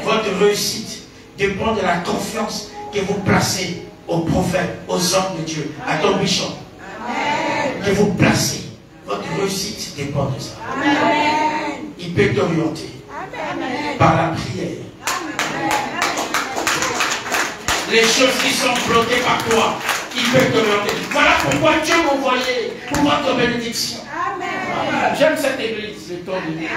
Votre réussite dépend de la confiance que vous placez aux prophètes, aux hommes de Dieu, à ton bishop. Que vous placez. Votre réussite dépend de ça. Il peut t'orienter par la prière. Les choses qui sont bloquées par toi, il peut t'orienter. Voilà pourquoi Dieu m'a envoyé pour votre bénédiction. J'aime cette église, le temps du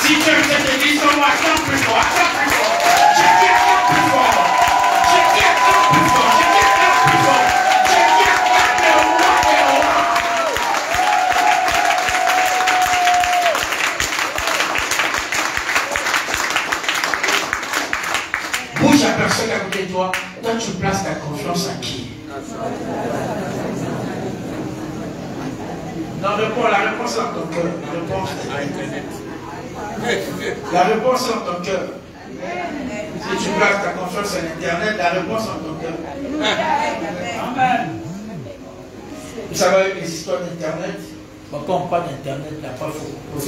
Si tu aimes cette église, on va attendre plus fort, attends plus fort. Je dis attends plus fort. Je dis attends plus fort. Je dis attends plus fort. Je dis attends le roi des rois. Bouge à personne à côté de toi. Toi, tu places ta confiance à qui? Non, la réponse est dans ton cœur. La réponse est dans ton cœur. Si tu places ta confiance à l'Internet, la réponse est dans ton cœur. Amen. Vous savez, les histoires d'Internet, quand on parle d'Internet, la preuve, il faut